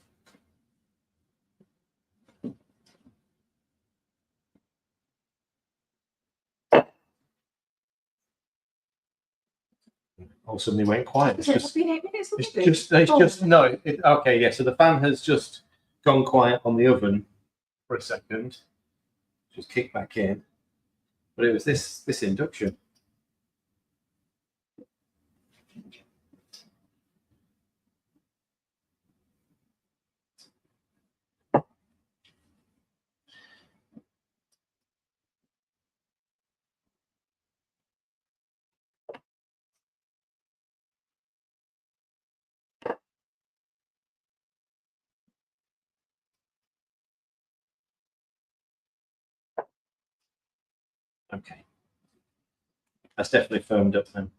All of a sudden it went quiet. It's just, been 8 minutes it's already? just no. Okay, yeah. So the fan has just gone quiet on the oven for a second. Just kick back in, but it was this induction. Okay, that's definitely firmed up then.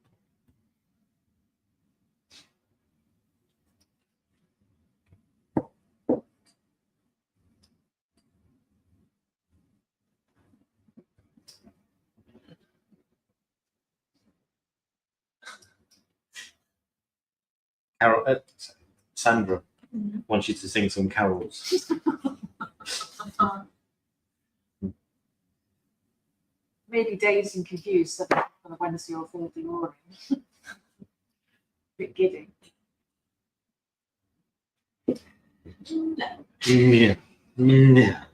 Sandra Mhm. wants you to sing some carols. Maybe dazed and confused on a Wednesday or Thursday morning. Bit giddy. No. Yeah. Yeah.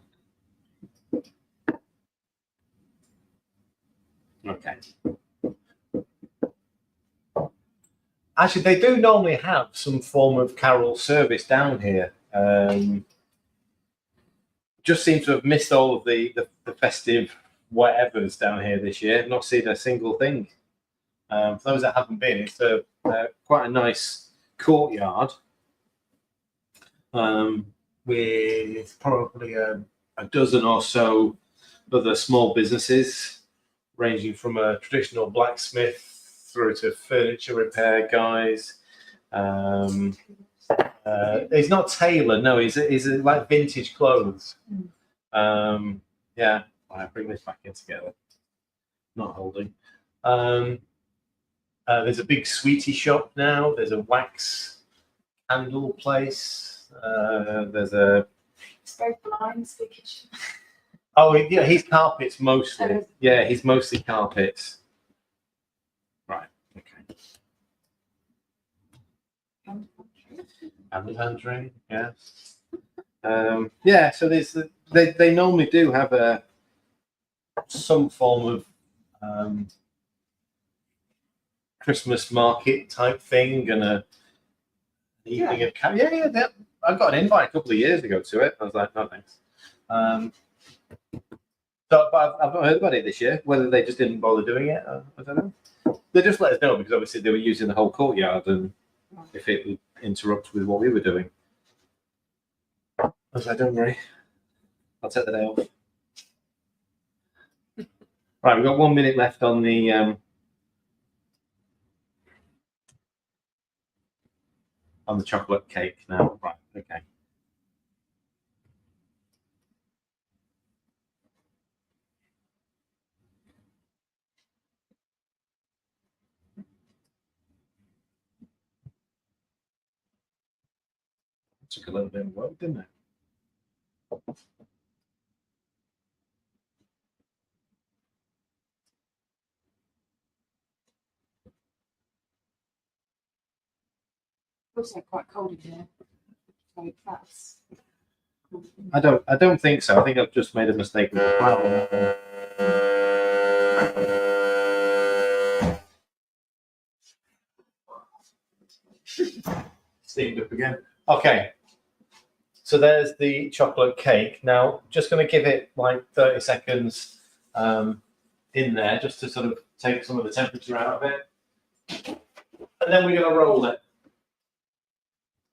Okay. Actually, they do normally have some form of carol service down here. Just seem to have missed all of the festive whatevers down here this year. Not seen a single thing. For those that haven't been, it's quite a nice courtyard with probably a dozen or so other small businesses, ranging from a traditional blacksmith through to furniture repair guys. He's not tailor, no, he's like vintage clothes. Yeah, I bring this back in together. Not holding. There's a big sweetie shop now. There's a wax candle place. There's a. It's very blinds, the kitchen. Oh, yeah, he's carpets mostly. Oh, is it? Yeah, he's mostly carpets. Right. Okay. And the pantry. Yeah. Yeah. So there's they normally do have some form of Christmas market type thing and a evening of yeah. I got an invite a couple of years ago to it. I was like, no thanks. So, but I've not heard about it this year. Whether they just didn't bother doing it, I don't know. They just let us know because obviously they were using the whole courtyard, and if it would interrupt with what we were doing, I was like, don't worry, I'll take the day off. Right, we've got 1 minute left on the chocolate cake now. Right, okay. Took a little bit of work, didn't it? Also quite cold in here. So that's I don't think so. I think I've just made a mistake with the flour on that one. Steamed up again. Okay. So there's the chocolate cake. Now, just going to give it like 30 seconds in there just to sort of take some of the temperature out of it. And then we're going to roll it,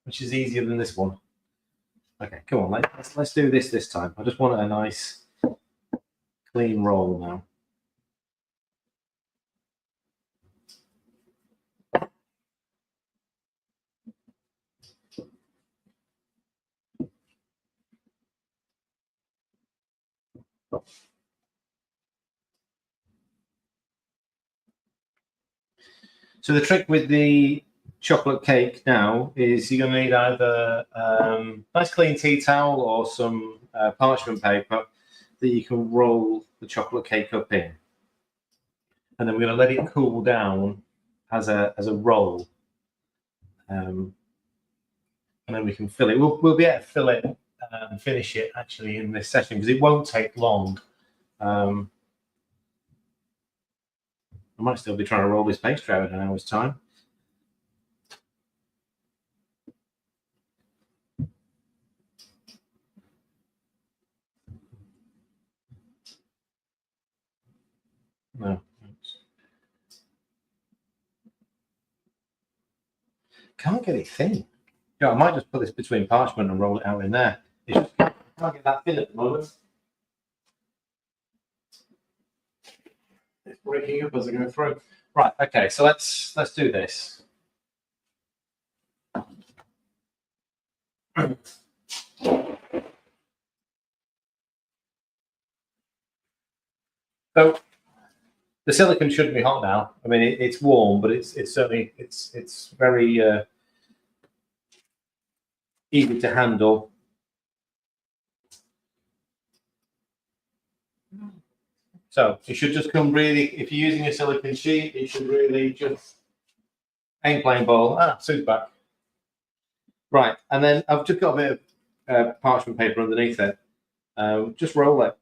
which is easier than this one. Okay, come on, let's do this time. I just want a nice clean roll now. So the trick with the chocolate cake now is you're going to need either nice clean tea towel or some parchment paper that you can roll the chocolate cake up in, and then we're going to let it cool down as a roll, and then we can fill it. We'll be able to fill it and finish it actually in this session because it won't take long. I might still be trying to roll this pastry out in an hour's time. No. Can't get it thin. Yeah, I might just put this between parchment and roll it out in there. It's just can't get that thin at the moment. It's breaking up as I go through. Right, okay, so let's do this. So the silicon shouldn't be hot now. I mean, it's warm, but it's certainly it's very easy to handle. So it should just come really, if you're using a silicon sheet, it should really just ain't plain ball. Sue's back. Right, and then I've just got a bit of parchment paper underneath it. Just roll it.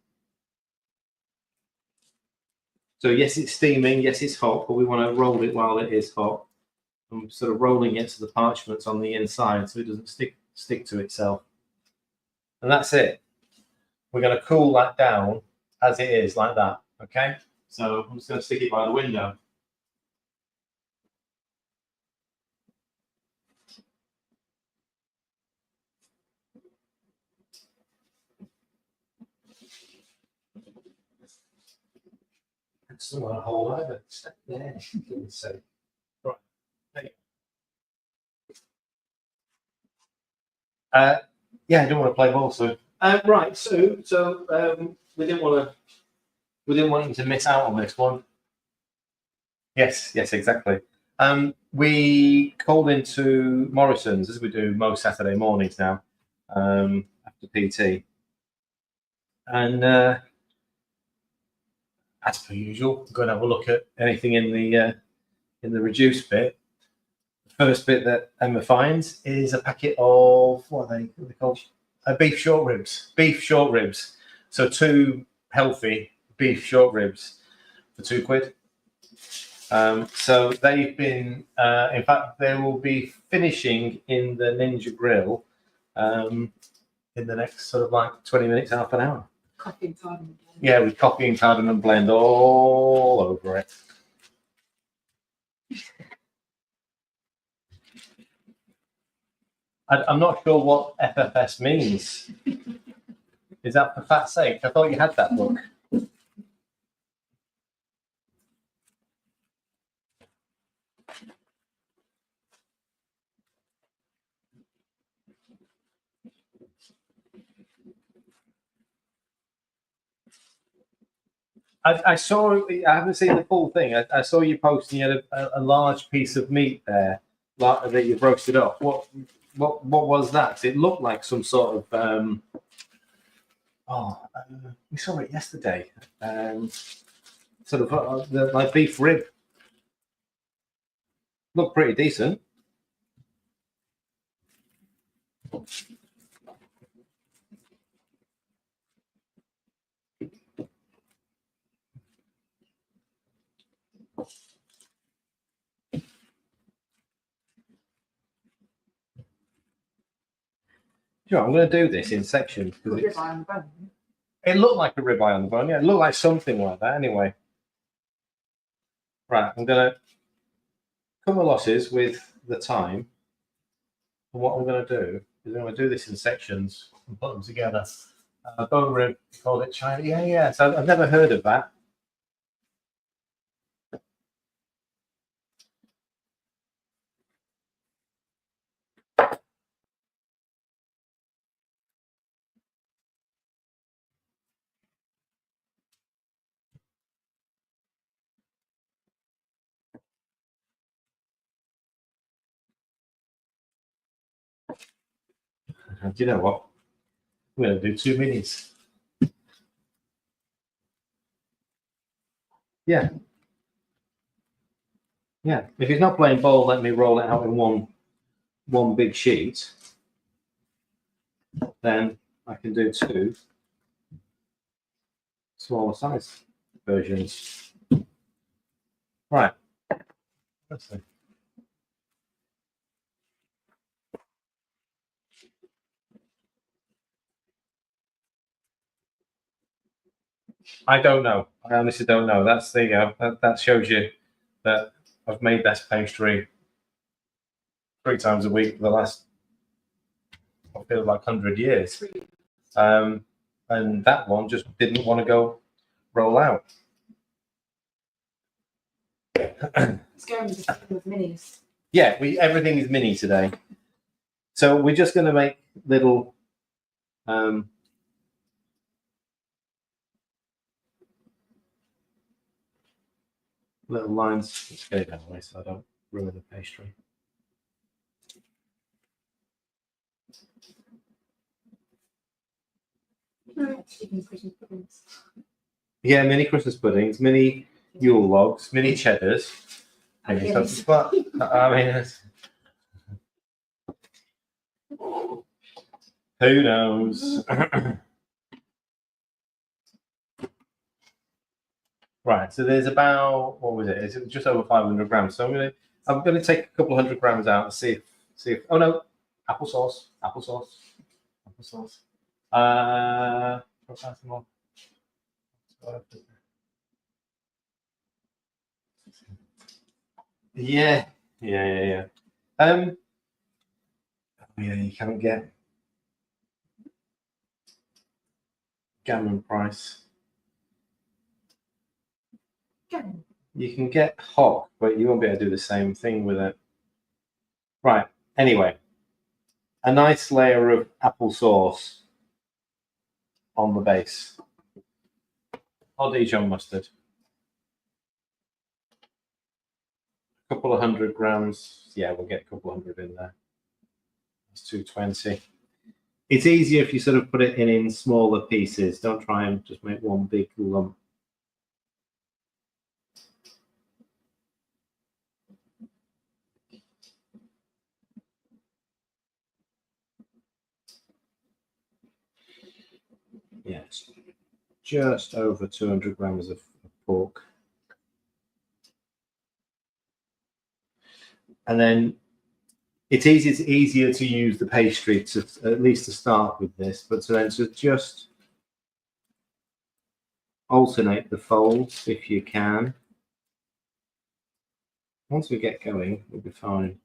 So yes, it's steaming, yes, it's hot, but we want to roll it while it is hot. I'm sort of rolling it so the parchment's on the inside so it doesn't stick to itself. And that's it. We're going to cool that down as it is, like that. Okay? So I'm just going to stick it by the window. I just don't want to hold either. Step there. So, right. There you go. Yeah, I don't want to play ball, so. Right, so we didn't want him to miss out on this one. Yes, exactly. We called into Morrison's, as we do most Saturday mornings now, after PT, and as per usual, go and have a look at anything in the reduced bit. The first bit that Emma finds is a packet of what are they called? Beef short ribs. Beef short ribs. So 2 healthy beef short ribs for £2. So they've been, in fact, they will be finishing in the Ninja Grill in the next sort of like 20 minutes, half an hour. Coffee and cardamom. Yeah, with coffee and cardamom blend all over it. I'm not sure what FFS means. Is that for fat's sake? I thought you had that book. I saw. I haven't seen the full thing. I saw you posting. You had a large piece of meat there that you've roasted up. What was that? It looked like some sort of. We saw it yesterday. Sort of like beef rib. Looked pretty decent. Sure, I'm going to do this in sections. Ribeye on the bone. It looked like a ribeye on the bone. Yeah, it looked like something like that. Anyway, right. I'm going to cut my losses with the time. And what I'm going to do is I'm going to do this in sections and put them together. Bone rib, called it China. Yeah. So I've never heard of that. Do you know what? I'm going to do 2 minis. Yeah. If he's not playing ball, let me roll it out in one big sheet. Then I can do 2 smaller size versions. Right. Let's see. I don't know. I honestly don't know. That's there you go. That shows you that I've made this pastry 3 times a week for the last, I feel like 100 years. And that one just didn't want to go roll out. It's going with minis. Yeah, everything is mini today. So we're just going to make little little lines. Let's get it that way so I don't ruin the pastry. Even Christmas puddings. Yeah, mini Christmas puddings, mini Yule logs, mini cheddars. And Maybe Guinness. something, but I mean, who knows? Right, so there's about, what was it? It's just over 500 grams. So I'm gonna take a couple of 100 grams out and see if. Oh no, applesauce. What's that more? Yeah. Yeah, you can't get gammon price. Again, You can get hock, but you won't be able to do the same thing with it. Right. Anyway, a nice layer of applesauce on the base. Or Dijon mustard. A couple of 100 grams. Yeah, we'll get a couple of 100 in there. It's 220. It's easier if you sort of put it in smaller pieces. Don't try and just make one big lump. Yes, just over 200 grams of pork. And then it's easier to use the pastry to at least to start with this, but to just alternate the folds if you can. Once we get going, we'll be fine.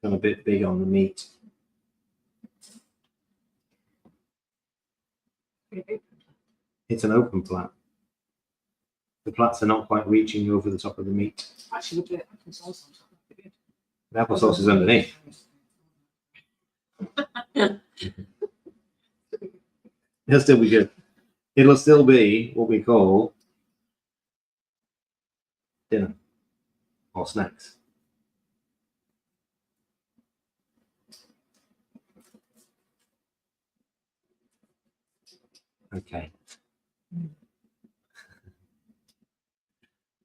Gone a bit big on the meat. pretty big. It's an open plat. The plats are not quite reaching over the top of the meat. Actually, with the applesauce on top, that'd be good. The applesauce is underneath. It'll still be good. It'll still be what we call dinner or snacks. Okay.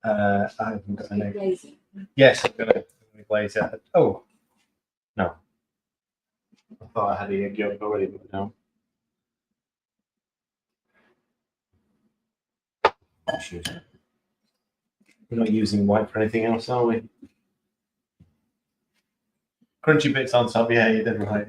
I haven't got any. Lazy. Yes, I'm gonna glaze it. Oh, no. I thought I had the egg yolk already, but no. Shoot. We're not using white for anything else, are we? Crunchy bits on top, yeah, you did right.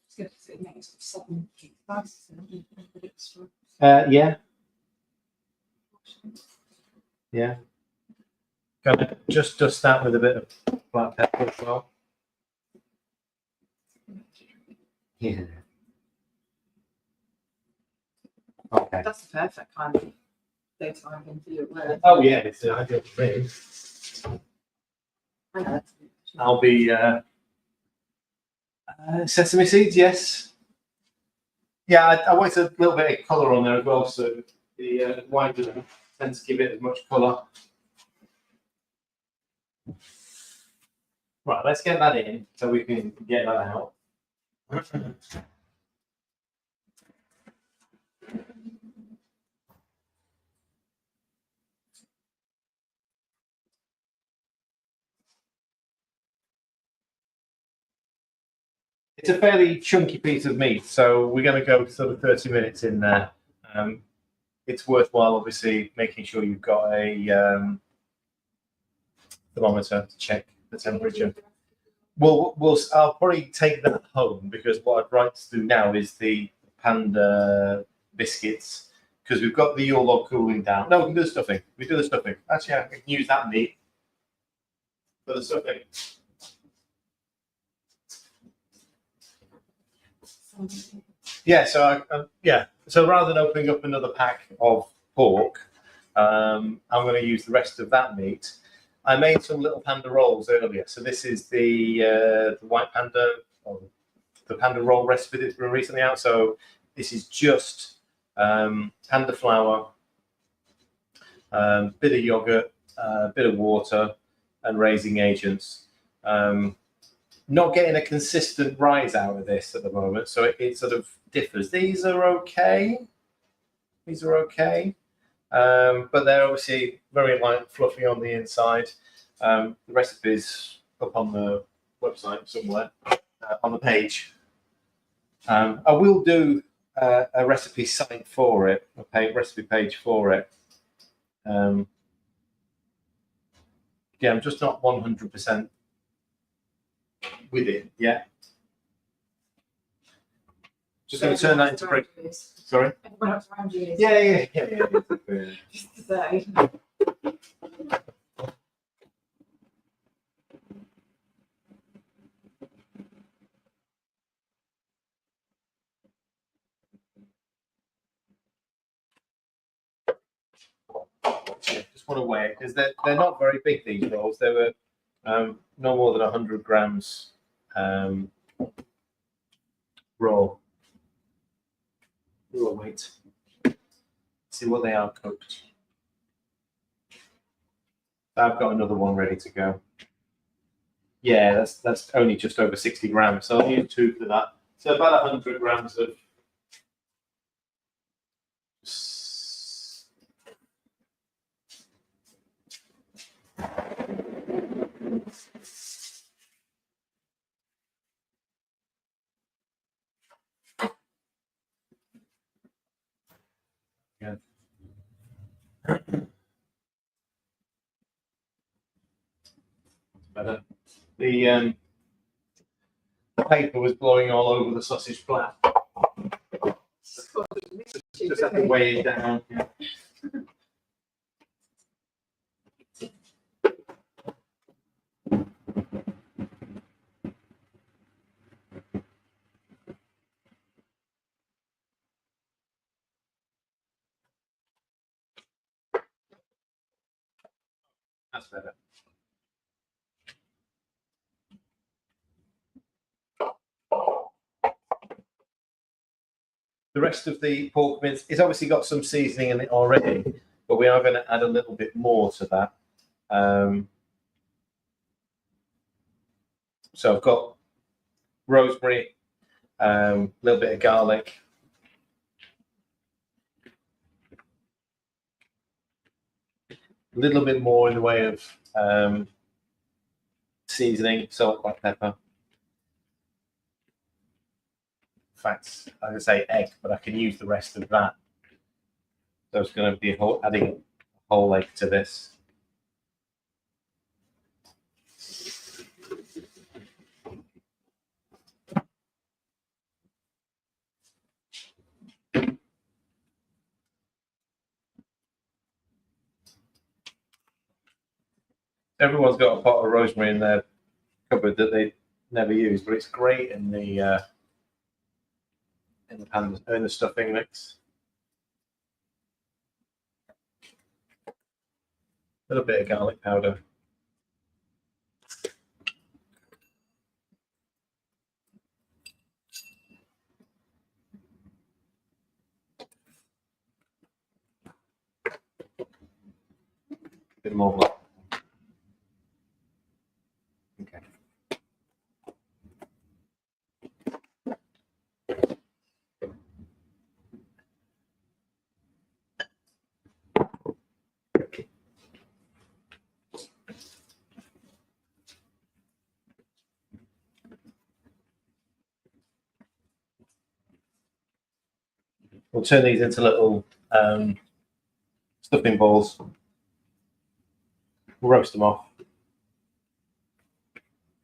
It's good because it makes 7 slices and a bit extra. Yeah. Gonna just dust that with a bit of black pepper as well. Yeah. Okay. That's the perfect kind of daytime thing for you at work. Oh yeah, it's the ideal for me. I know. I'll be sesame seeds, yes. Yeah, I want a little bit of colour on there as well, so the white doesn't tend to give it as much colour. Right, let's get that in so we can get that out. It's a fairly chunky piece of meat, so we're going to go sort of 30 minutes in there. It's worthwhile, obviously, making sure you've got a thermometer to check the temperature. I'll probably take that home because what I'd like to do now is the panda biscuits because we've got the Yule log cooling down. No, we can do the stuffing. We do the stuffing. Actually, I can use that meat for the stuffing. Yeah, so so rather than opening up another pack of pork, I'm going to use the rest of that meat. I made some little panda rolls earlier. So this is the white panda, or the panda roll recipe that's been recently out. So this is just panda flour, bit of yogurt, bit of water, and raising agents. Not getting a consistent rise out of this at the moment, so it sort of differs. These are okay. These are okay. But they're obviously very light and fluffy on the inside. The recipe's up on the website somewhere, on the page. I will do a recipe site for it, recipe page for it. Yeah, I'm just not 100% with it yet. Just going to turn that into break. Sorry? Everyone else around you is. Yeah. Just to say. Just want to weigh it because they're not very big, these rolls. They were no more than 100 grams raw weight. See what they are cooked. I've got another one ready to go. Yeah, that's only just over 60 grams, so I'll use 2 for that. So about 100 grams of yeah. Better. The paper was blowing all over the sausage flat. Just have to weigh it down. Yeah. That's better. The rest of the pork mince, it's obviously got some seasoning in it already, but we are going to add a little bit more to that. So I've got rosemary, a little bit of garlic, a little bit more in the way of seasoning, salt, black pepper. In fact, I'm going to say egg, but I can use the rest of that. So it's going to be adding a whole egg to this. Everyone's got a pot of rosemary in their cupboard that they never use, but it's great in the stuffing mix. A little bit of garlic powder. A bit more black. Okay. We'll turn these into little stuffing balls. We'll roast them off.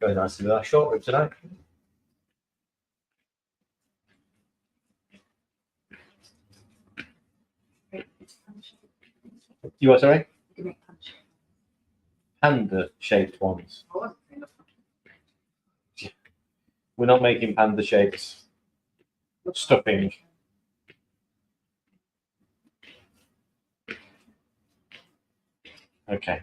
Very nicely with our short rib tonight. You are sorry? You can make punch. Panda-shaped ones. I wasn't thinking of We're not making panda-shaped stuffing. Okay.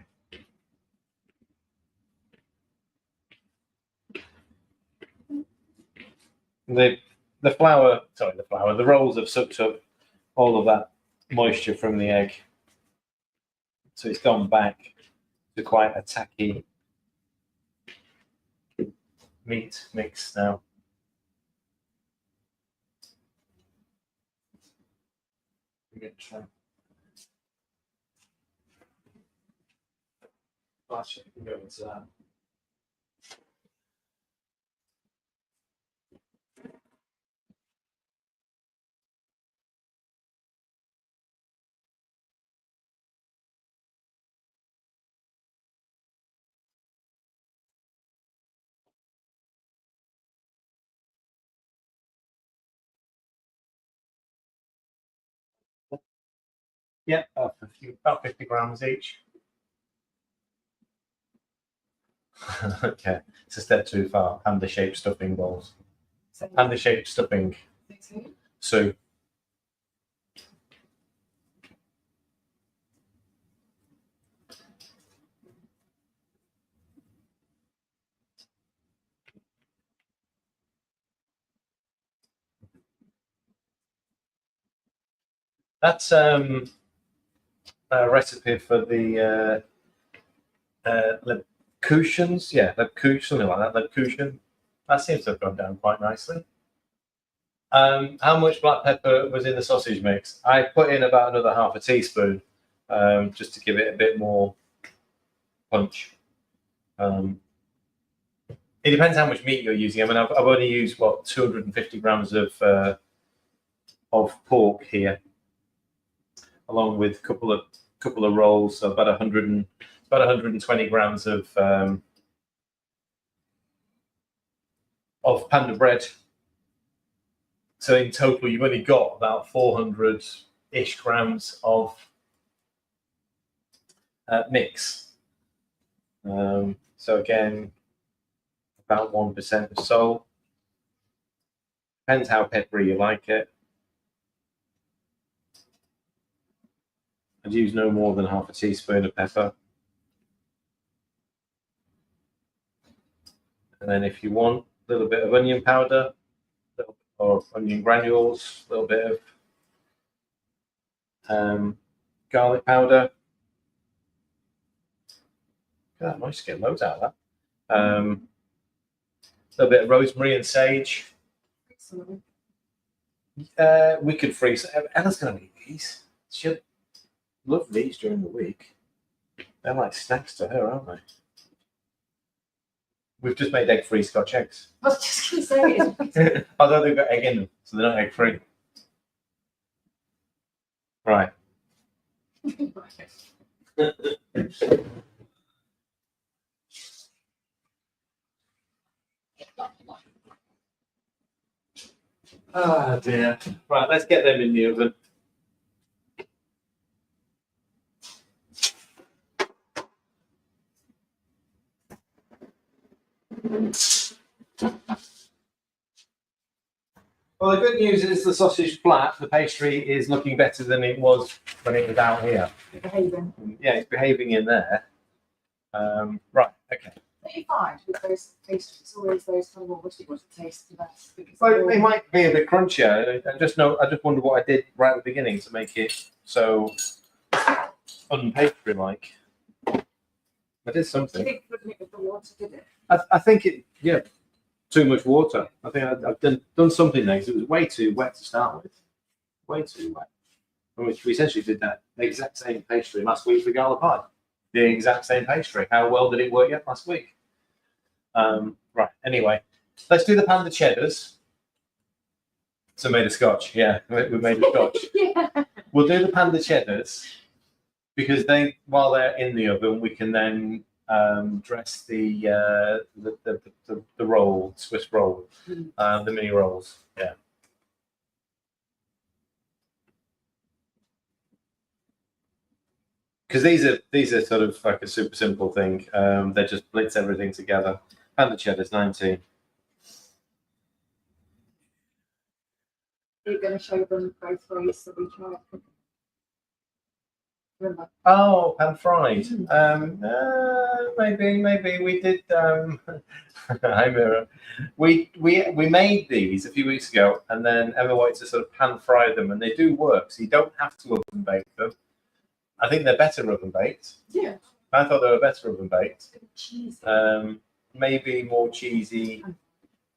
The rolls have sucked up all of that moisture from the egg. So it's gone back to quite a tacky meat mix now. Actually, we can go into that. Yeah, about 50 grams each. Okay, it's a step too far. Panda-shaped stuffing balls. So, Panda-shaped stuffing. So that's a recipe for the Lebkuchens. Yeah, Lebkuchen, something like that. Lebkuchen. That seems to have gone down quite nicely. How much black pepper was in the sausage mix? I put in about another half a teaspoon, just to give it a bit more punch. It depends how much meat you're using. I mean, I've only used 250 grams of pork here, along with a couple of rolls, so about 120 grams of panda bread. So in total, you've only got about 400-ish grams of mix. So again, about 1% of salt. Depends how peppery you like it. I'd use no more than half a teaspoon of pepper. And then if you want a little bit of onion powder or onion granules, a little bit of garlic powder. God, I might just get loads out of that. A little bit of rosemary and sage. We could freeze. Ella's going to eat these. She'll love these during the week. They're like snacks to her, aren't they? We've just made egg-free Scotch eggs. I was just going to say, Although they've got egg in them, so they're not egg-free. Right. Oh dear. Right, let's get them in the oven. Well, the good news is the sausage flat, the pastry is looking better than it was when it was out here. behaving. Yeah, it's behaving in there. Right, okay. What you find with those pastries, it's always those kind of more wishy taste the best. Because Well, they might be a bit crunchier. I just wonder what I did right at the beginning to make it so unpastry-like. I did I something. think putting it with the water did it. I think it, yeah, too much water. I think I've done something there 'cause it was way too wet to start with. Way too wet. And we essentially did that exact same pastry last week for Gala Pie. The exact same pastry. How well did it work yet last week? Right, anyway, let's do the panda cheddars. So made a scotch, yeah, we made a scotch. Yeah. We'll do the panda cheddars because while they're in the oven, we can then dress the roll, Swiss roll, the mini rolls. Yeah. because these are sort of like a super simple thing. They just blitz everything together. Pound of cheddar's 19. You're going to show them both ways that we try it. Remember? Oh, pan fried. Maybe we did. Hi, Mira. We made these a few weeks ago, and then Emma wanted to sort of pan fry them, and they do work. So you don't have to oven bake them. I think they're better oven baked. Yeah. I thought they were better oven baked. Cheesy. Maybe more cheesy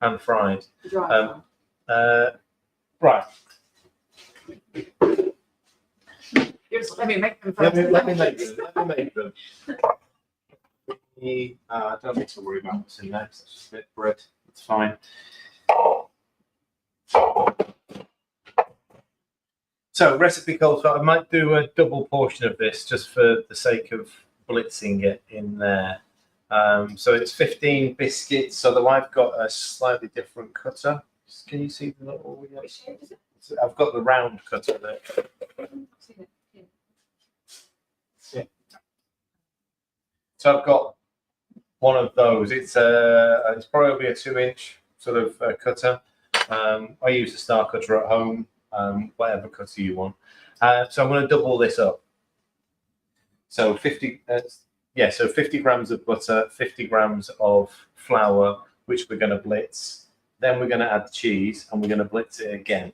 pan fried. Dry Right. Let me make them Let first. me make them. Let me make them. I don't need to worry about what's in there. 'Cause it's just a bit of bread. It's fine. So recipe calls for, I might do a double portion of this just for the sake of blitzing it in there. So it's 15 biscuits. So I've got a slightly different cutter. Can you see the little? Which shape is it? I've got the round cutter there. I've seen it. So I've got one of those. It's probably a 2-inch sort of cutter. I use a star cutter at home, whatever cutter you want. So I'm going to double this up. So 50 grams of butter, 50 grams of flour, which we're going to blitz. Then we're going to add the cheese, and we're going to blitz it again.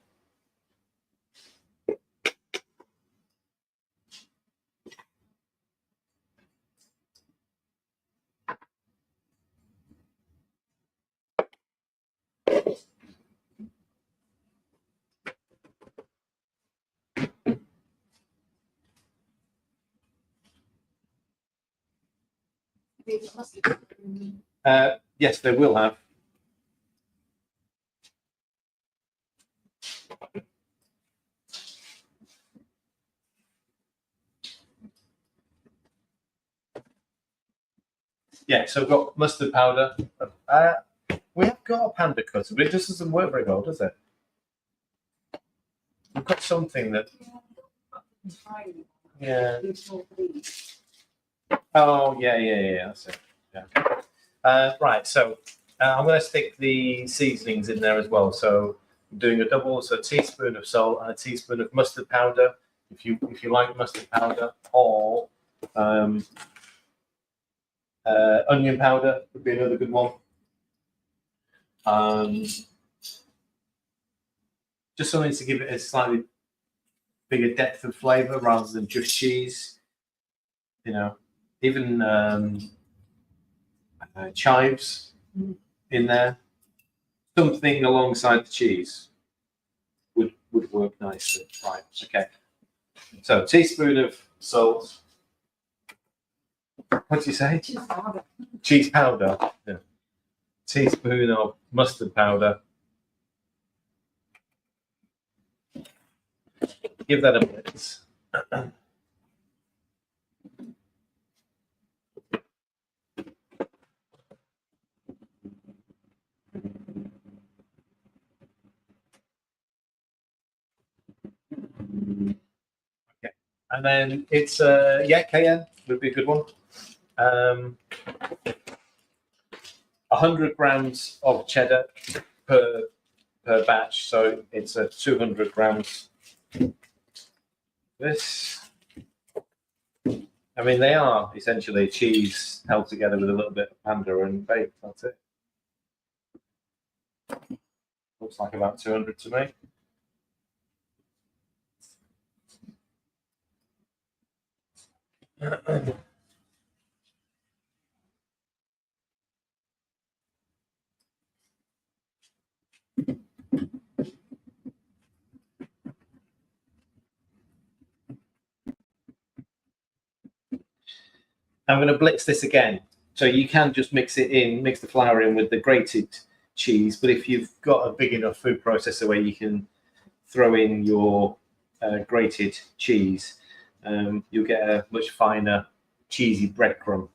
Yes, they will have. Yeah, so I've got mustard powder. We have got a panda cutter, but it just doesn't work very well, does it? We've got something that. Yeah. Oh, yeah. That's it. Yeah. Right. So I'm going to stick the seasonings in there as well. So I'm doing a double, so a teaspoon of salt and a teaspoon of mustard powder. If you like mustard powder, or onion powder would be another good one. Just something to give it a slightly bigger depth of flavour rather than just cheese. You know, even chives in there. Something alongside the cheese would work nicely. Right, okay. So teaspoon of salt. What do you say? Cheese powder. Cheese powder. Yeah. Teaspoon of mustard powder. Give that a blitz. Okay, and then it's cayenne would be a good one. 100 grams of cheddar per batch, so it's 200 grams. This, I mean, they are essentially cheese held together with a little bit of panda and baked. That's it. Looks like about 200 to me. I'm going to blitz this again. So you can just mix the flour in with the grated cheese. But if you've got a big enough food processor where you can throw in your grated cheese, you'll get a much finer, cheesy breadcrumb.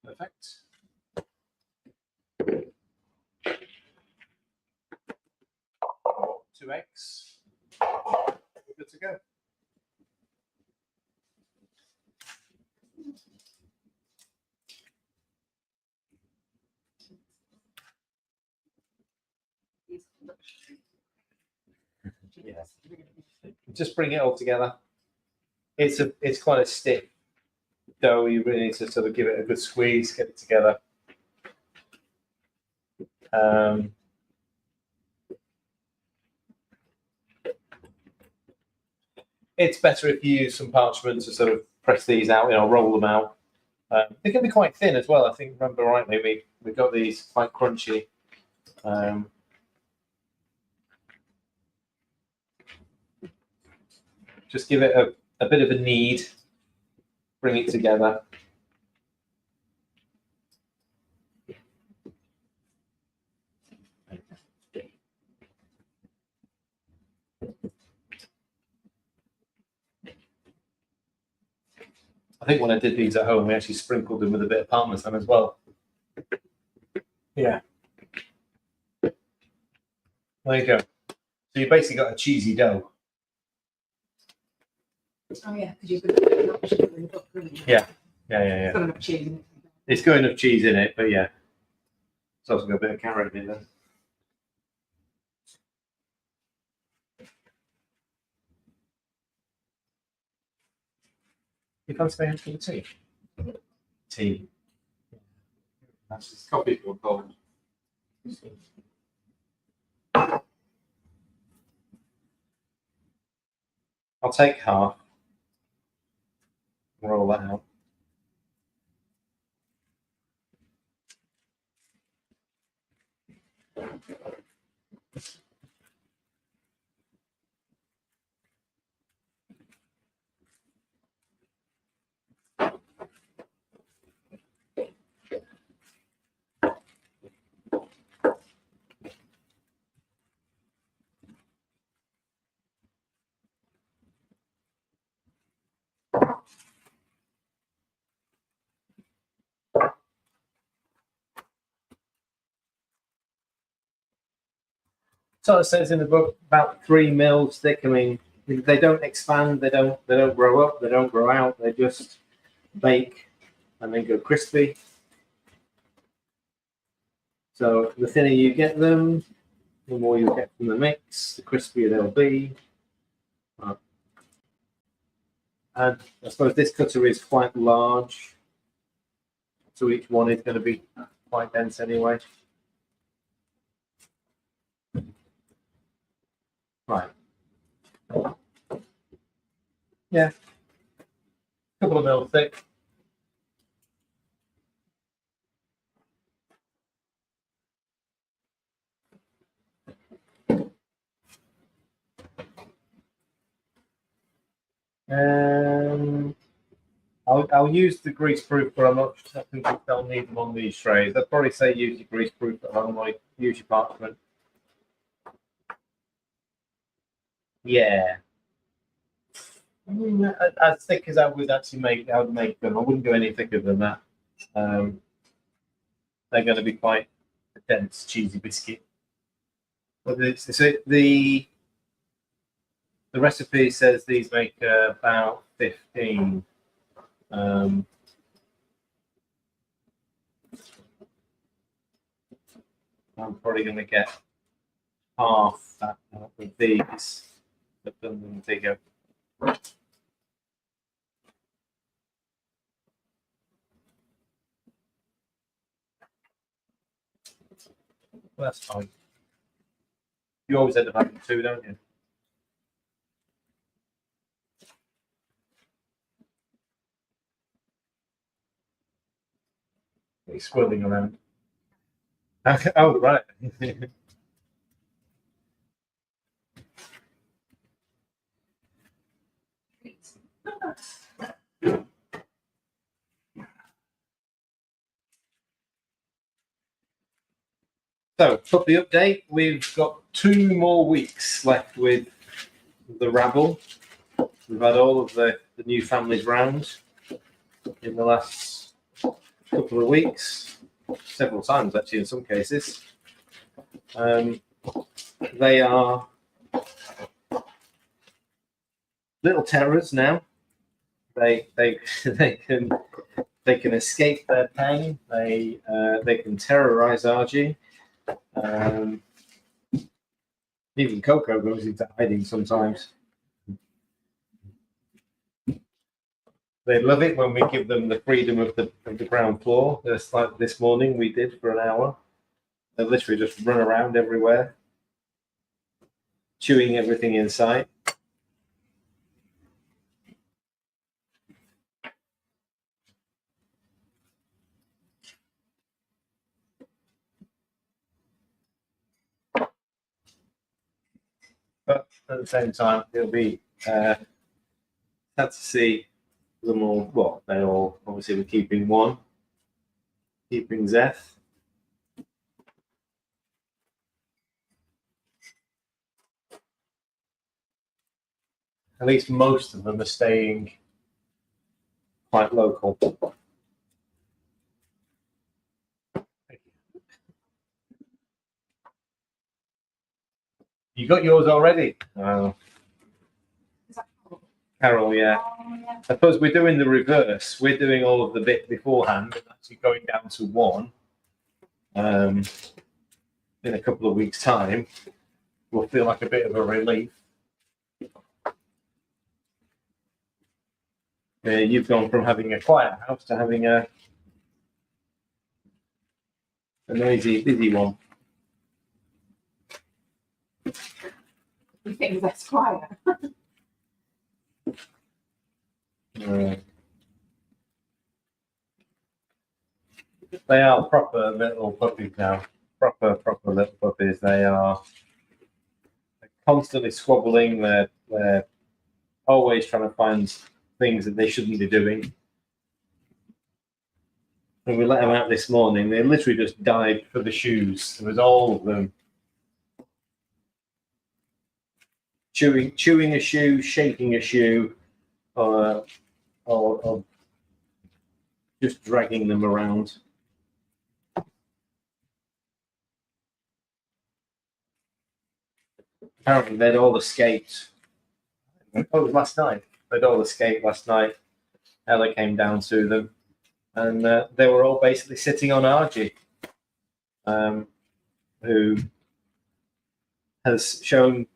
Perfect. Two eggs. We're good to go. Just bring it all together. It's quite a stiff dough. You really need to sort of give it a good squeeze, get it together. It's better if you use some parchment to sort of press these out, roll them out. They can be quite thin as well. I think, remember rightly, we got these quite crunchy. Just give it a bit of a knead, bring it together. I think when I did these at home, we actually sprinkled them with a bit of parmesan as well. Yeah. There you go. So you basically got a cheesy dough. Oh yeah, because you've got enough sugar in the book, haven't you? Yeah. It's got enough cheese in it. It's got enough cheese in it, but yeah. It's also got a bit of carrot in there. You fancy my hand for the tea? Tea. That's just coffee or cold. I'll take half. Roll that out. So it says in the book about 3 mils thick. I mean, they don't expand, they don't grow up, they don't grow out, they just bake and then go crispy. So the thinner you get them, the more you'll get from the mix, the crispier they'll be. And I suppose this cutter is quite large, so each one is going to be quite dense anyway. Right. Yeah. Couple of mils thick. I'll use the greaseproof for a much. I think they'll need them on these trays. They'll probably say use your greaseproof at home, like use your parchment. Yeah. I mean, as thick as I would actually make, I would make them. I wouldn't go any thicker than that. They're going to be quite a dense, cheesy biscuit. But the recipe says these make about 15. I'm probably going to get half that out of these, but then they go. Well, that's fine. You always end up having 2, don't you? He's swirling around. Oh, right. So, for the update, we've got 2 more weeks left with the rabble. We've had all of the new families round in the last couple of weeks, several times actually in some cases. They are little terrors now. They can escape their pain. They can terrorize Argy. Even Coco goes into hiding sometimes. They love it when we give them the freedom of the ground floor. Just like this morning we did for an hour. They literally just run around everywhere, chewing everything in sight. But at the same time, it'll be sad to see them all. Well, they all obviously we're keeping one, keeping Zeth. At least most of them are staying quite local. You got yours already? Is that cool? Carol, yeah. Oh, yeah. I suppose we're doing the reverse. We're doing all of the bit beforehand and actually going down to one. In a couple of weeks' time, will feel like a bit of a relief. You've gone from having a quiet house to having a noisy, busy one. You think that's quiet? They are proper little puppies now. Proper little puppies. They're constantly squabbling. They're always trying to find things that they shouldn't be doing. When we let them out this morning, they literally just dived for the shoes. There was all of them. Chewing a shoe, shaking a shoe, or just dragging them around. Apparently, they'd all escaped. Oh, it was last night. They'd all escaped last night. Ella came down to them, and they were all basically sitting on Argy, who has shown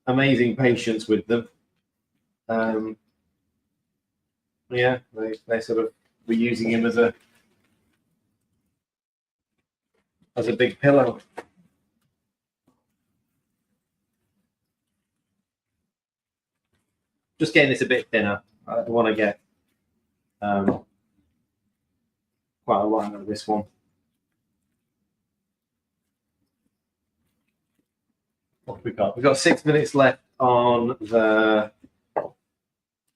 amazing patience with them. Yeah, they sort of were using him as a big pillow. Just getting this a bit thinner. I want to get quite a lot out of this one. What have we got? We've got 6 minutes left on the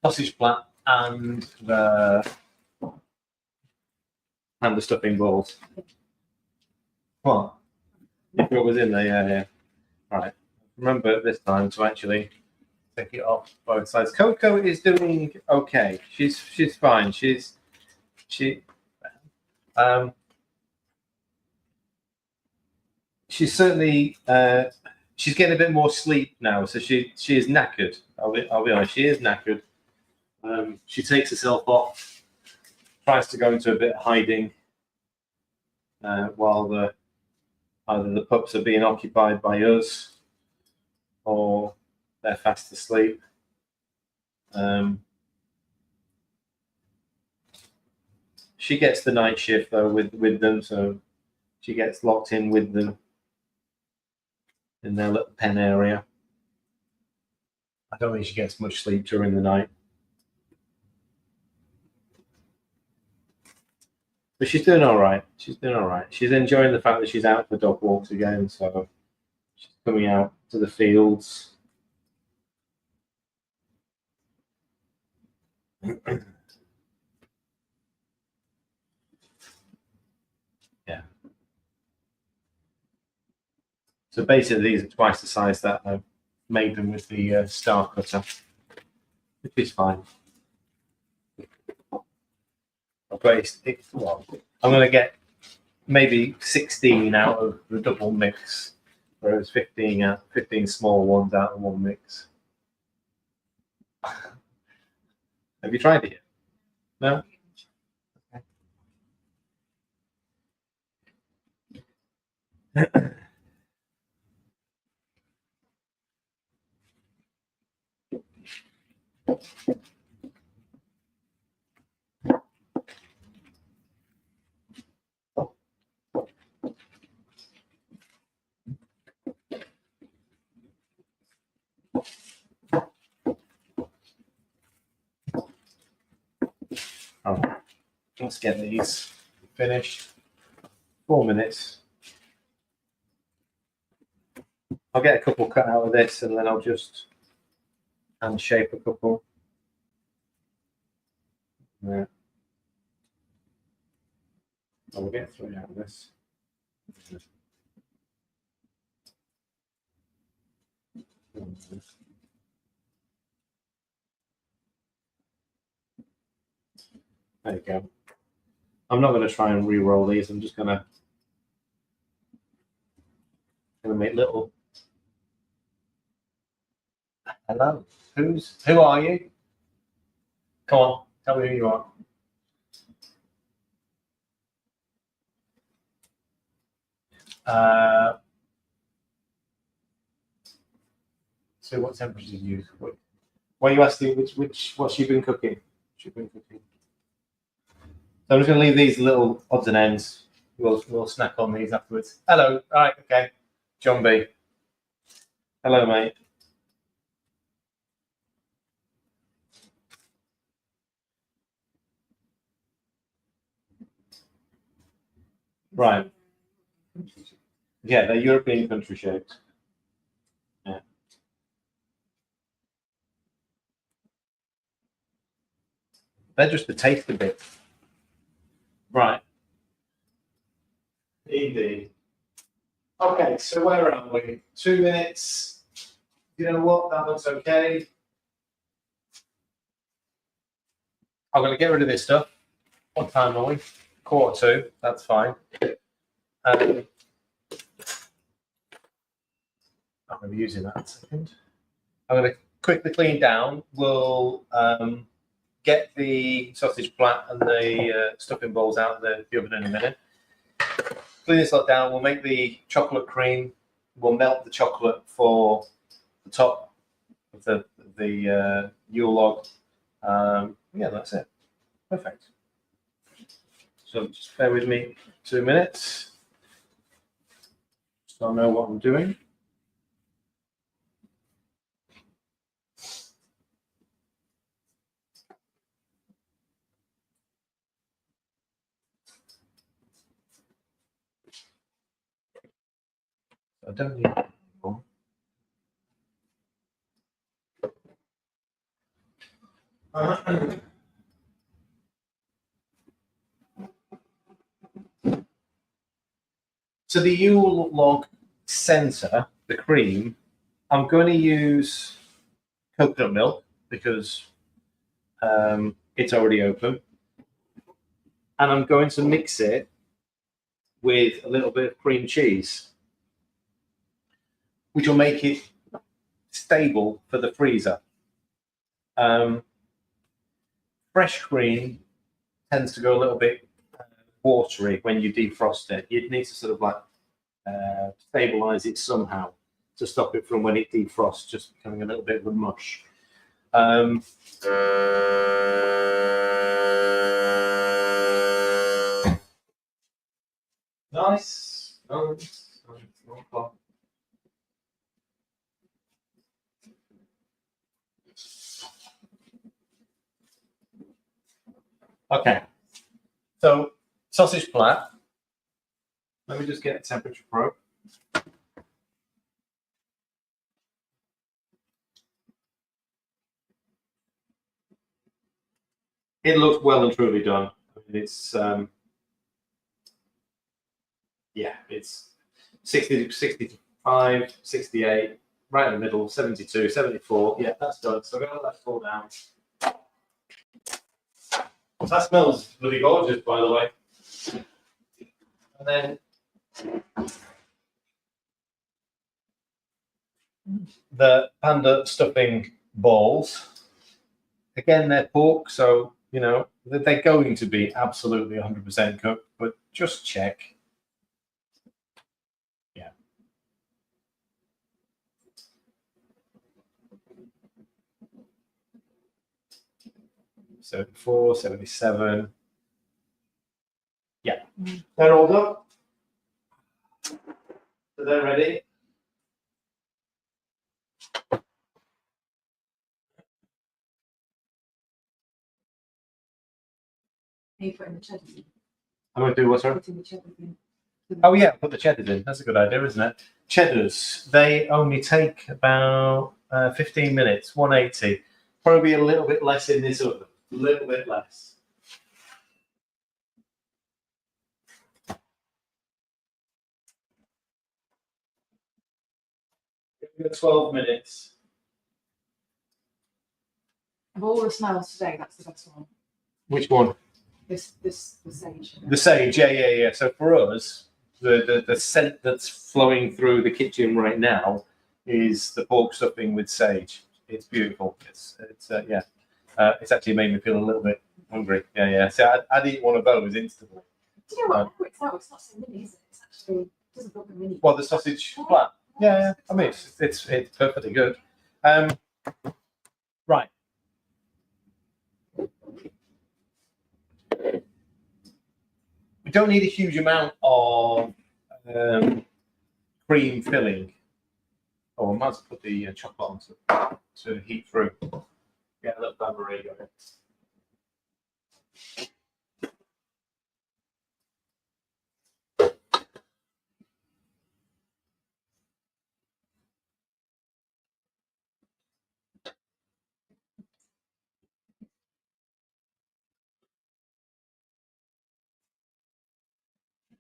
sausage plat and the stuffing balls. What? If it was in there, yeah. Right. Remember this time to actually take it off both sides. Coco is doing okay. She's fine. She's certainly she's getting a bit more sleep now, so she is knackered. I'll be honest, she is knackered. She takes herself off, tries to go into a bit of hiding while either the pups are being occupied by us or they're fast asleep. She gets the night shift though with them, so she gets locked in with them in their little pen area. I don't think she gets much sleep during the night. But she's doing all right. She's doing all right. She's enjoying the fact that she's out for dog walks again, so she's coming out to the fields. Yeah. So basically, these are twice the size that I made them with the star cutter, which is fine. but well, I'm going to get maybe 16 out of the double mix, whereas 15 small ones out of one mix. Have you tried it yet? No? Oh, let's get these finished. 4 minutes. I'll get a couple cut out of this and then I'll just hand shape a couple. Yeah. I'll get 3 out of this. There you go. I'm not going to try and re-roll these. I'm just going to make little. Hello. Who are you? Come on, tell me who you are. So what temperature did you use? What are you asking? What's you been cooking? So I'm just going to leave these little odds and ends. We'll snack on these afterwards. Hello. All right. Okay. John B. Hello, mate. Right. Yeah, they're European country shapes. Yeah. They're just the taste of it. Right. Indeed. Okay, so where are we? 2 minutes. You know what? That looks okay. I'm going to get rid of this stuff. What time are we? 1:45. That's fine. I'm going to be using that in a second. I'm going to quickly clean down. We'll get the sausage plat and the stuffing bowls out of the oven in a minute. Clean this lot down. We'll make the chocolate cream. We'll melt the chocolate for the top of the Yule log. Yeah, that's it. Perfect. So just bear with me 2 minutes. So I know what I'm doing. I don't need it anymore. So the Yule log center, the cream, I'm going to use coconut milk because it's already open. And I'm going to mix it with a little bit of cream cheese, which will make it stable for the freezer. Fresh cream tends to go a little bit watery when you defrost it. You'd need to sort of like stabilize it somehow to stop it from, when it defrosts, just becoming a little bit of a mush. Nice. Okay. So sausage plat. Let me just get a temperature probe. It looks well and truly done. It's yeah, it's 60, 65, 68, right in the middle, 72, 74. Yeah, that's done. So I'm going to let that fall down. That smells bloody gorgeous, by the way. And then the panda stuffing balls. Again, they're pork, so you know they're going to be absolutely 100% cooked, but just check. Yeah. 74, 77. Yeah, they're all done. So they're ready. You put in the cheddar. I'm going to do what, sir? Put in the cheddar in. Oh yeah, put the cheddars in. That's a good idea, isn't it? Cheddars, they only take about 15 minutes, 180. Probably a little bit less in this oven, a little bit less. 12 minutes. Of all the smells today, that's the best one. Which one? The sage. The sage, yeah. So for us, the scent that's flowing through the kitchen right now is the pork stuffing with sage. It's beautiful. It's actually made me feel a little bit hungry. Yeah. So I'd eat one of those instantly. Do you know what? It's not so mini, is it? It's actually, it doesn't look a mini. Well, the sausage flat. Yeah. I mean, it's perfectly good. Right. We don't need a huge amount of cream filling. Oh, I might as well put the chocolate on to heat through. Get a little bain marie going.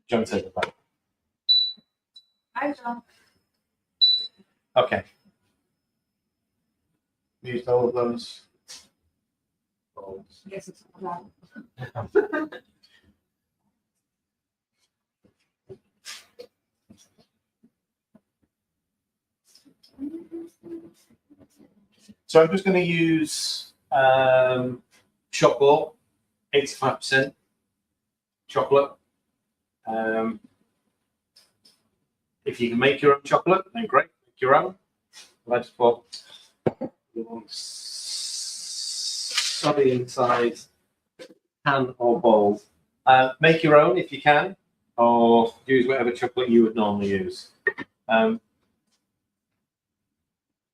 John says it back. Hi, John. Okay. Used all of those. Yes, it's about. So I'm just going to use chocolate, 85% chocolate. If you can make your own chocolate, then great, make your own. I just put sunny inside pan or bowl. Make your own if you can, or use whatever chocolate you would normally use.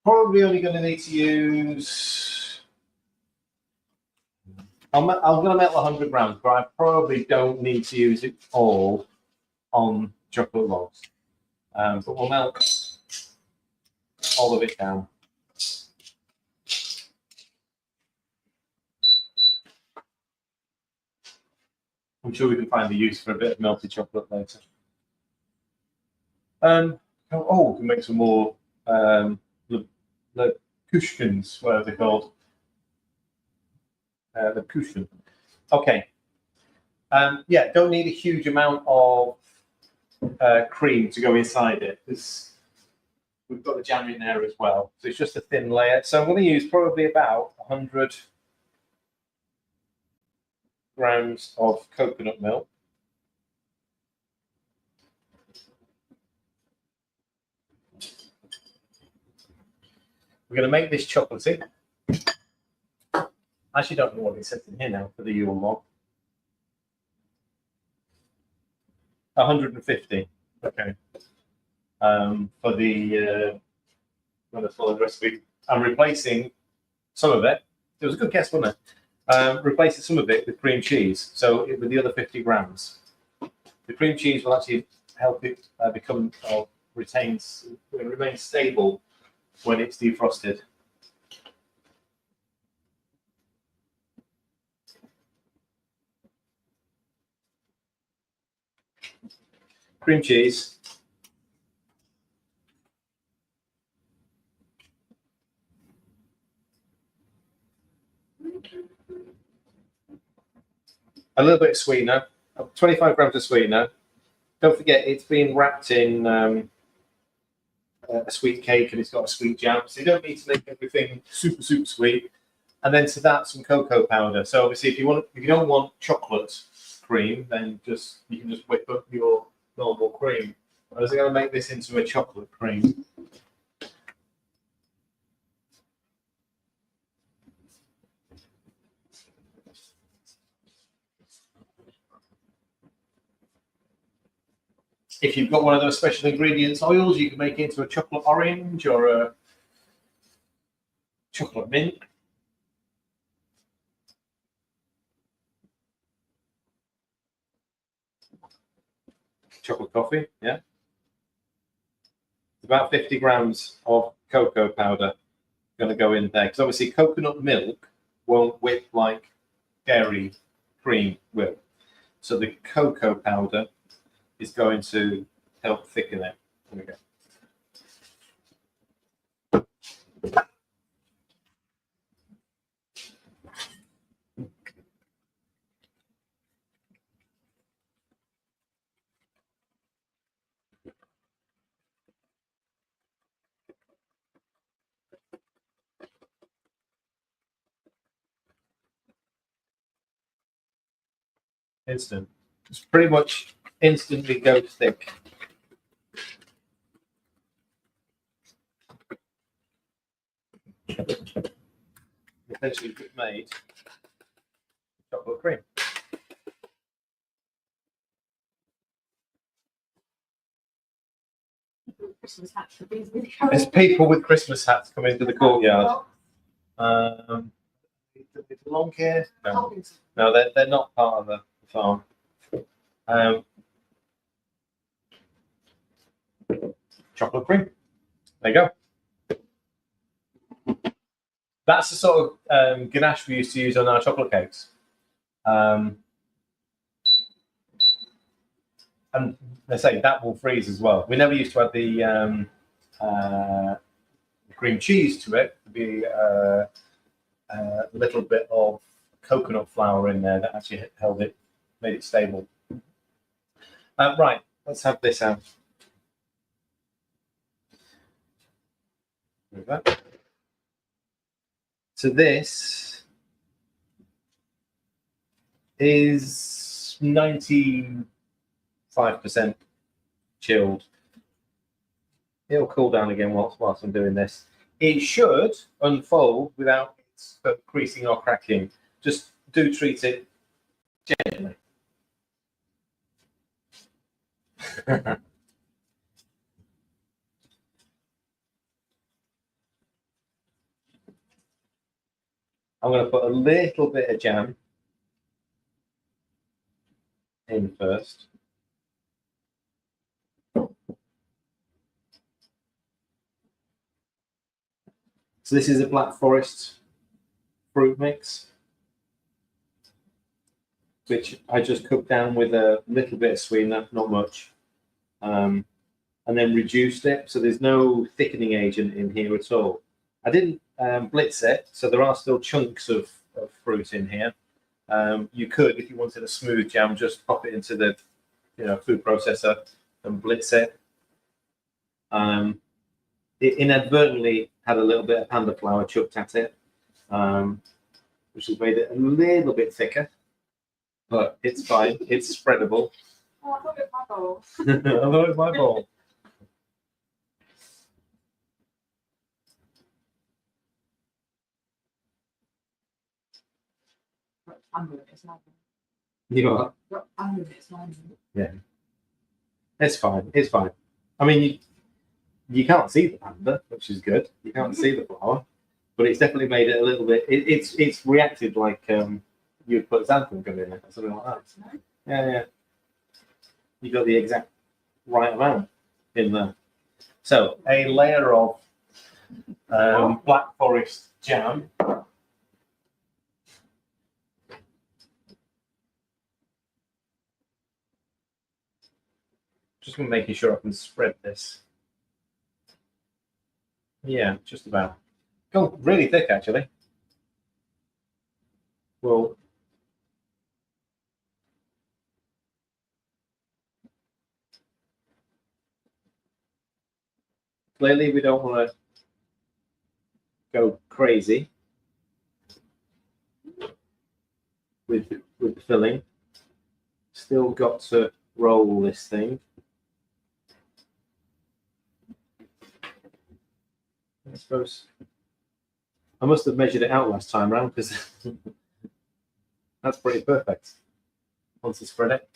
Probably only going to need to use. I'm going to melt 100 grams, but I probably don't need to use it all on chocolate logs. But we'll melt all of it down. I'm sure we can find the use for a bit of melted chocolate later. We can make some more the kushkins, whatever they're called. The kushkin. Okay. Don't need a huge amount of cream to go inside it because we've got the jam in there as well. So it's just a thin layer. So I'm going to use probably about 100 grams of coconut milk. We're going to make this chocolatey. I actually don't know what it says in here now for the Yule log. 150. Okay. For the full recipe, I'm replacing some of it. It was a good guess, wasn't it? Replacing some of it with cream cheese. So with the other 50 grams, the cream cheese will actually help it remain stable when it's defrosted. Cream cheese. a little bit of sweetener, 25 grams of sweetener. Don't forget, it's been wrapped in a sweet cake and it's got a sweet jam, so you don't need to make everything super sweet. And then to that, some cocoa powder. So obviously, if you don't want chocolate cream, then you can just whip up your normal cream. Whereas I'm going to make this into a chocolate cream. If you've got one of those special ingredients oils, you can make it into a chocolate orange or a chocolate mint. Chocolate coffee, yeah. It's about 50 grams of cocoa powder going to go in there, because obviously coconut milk won't whip like dairy cream will. So the cocoa powder is going to help thicken it. There we go. Instant. It's pretty much instantly goes thick. Essentially made chocolate cream. Christmas hats for these videos. There's people with Christmas hats coming into the courtyard. It's long hair. No, they're not part of the farm. Chocolate cream. There you go. That's the sort of ganache we used to use on our chocolate cakes. And they say that will freeze as well. We never used to add the cream cheese to it. There'd be a little bit of coconut flour in there that actually held it, made it stable. Right, let's have this out. Move that. So this is 95% chilled. It'll cool down again whilst I'm doing this. It should unfold without it creasing or cracking. Just do treat it gently. I'm going to put a little bit of jam in first. So this is a Black Forest fruit mix, which I just cooked down with a little bit of sweetener, not much, and then reduced it. So there's no thickening agent in here at all. I didn't blitz it, so there are still chunks of fruit in here. You could, if you wanted a smooth jam, just pop it into the food processor and blitz it. It inadvertently had a little bit of panda flour chucked at it, which has made it a little bit thicker, but it's fine. It's spreadable. Oh, I thought it was my bowl. I thought it was my bowl. I'm doing it, it's mine. You are? I'm doing it, it's mine. Yeah. It's fine. It's fine. I mean, you can't see the panda, which is good. You can't see the flour, but it's definitely made it a little bit. It's reacted like you'd put xanthan gum in it or something like that. Yeah. You got the exact right amount in there. So a layer of Black Forest jam. Just making sure I can spread this. Yeah, just about. Oh, really thick actually. Well, clearly we don't want to go crazy with the filling. Still got to roll this thing. I suppose I must have measured it out last time round because that's pretty perfect. Once I spread it.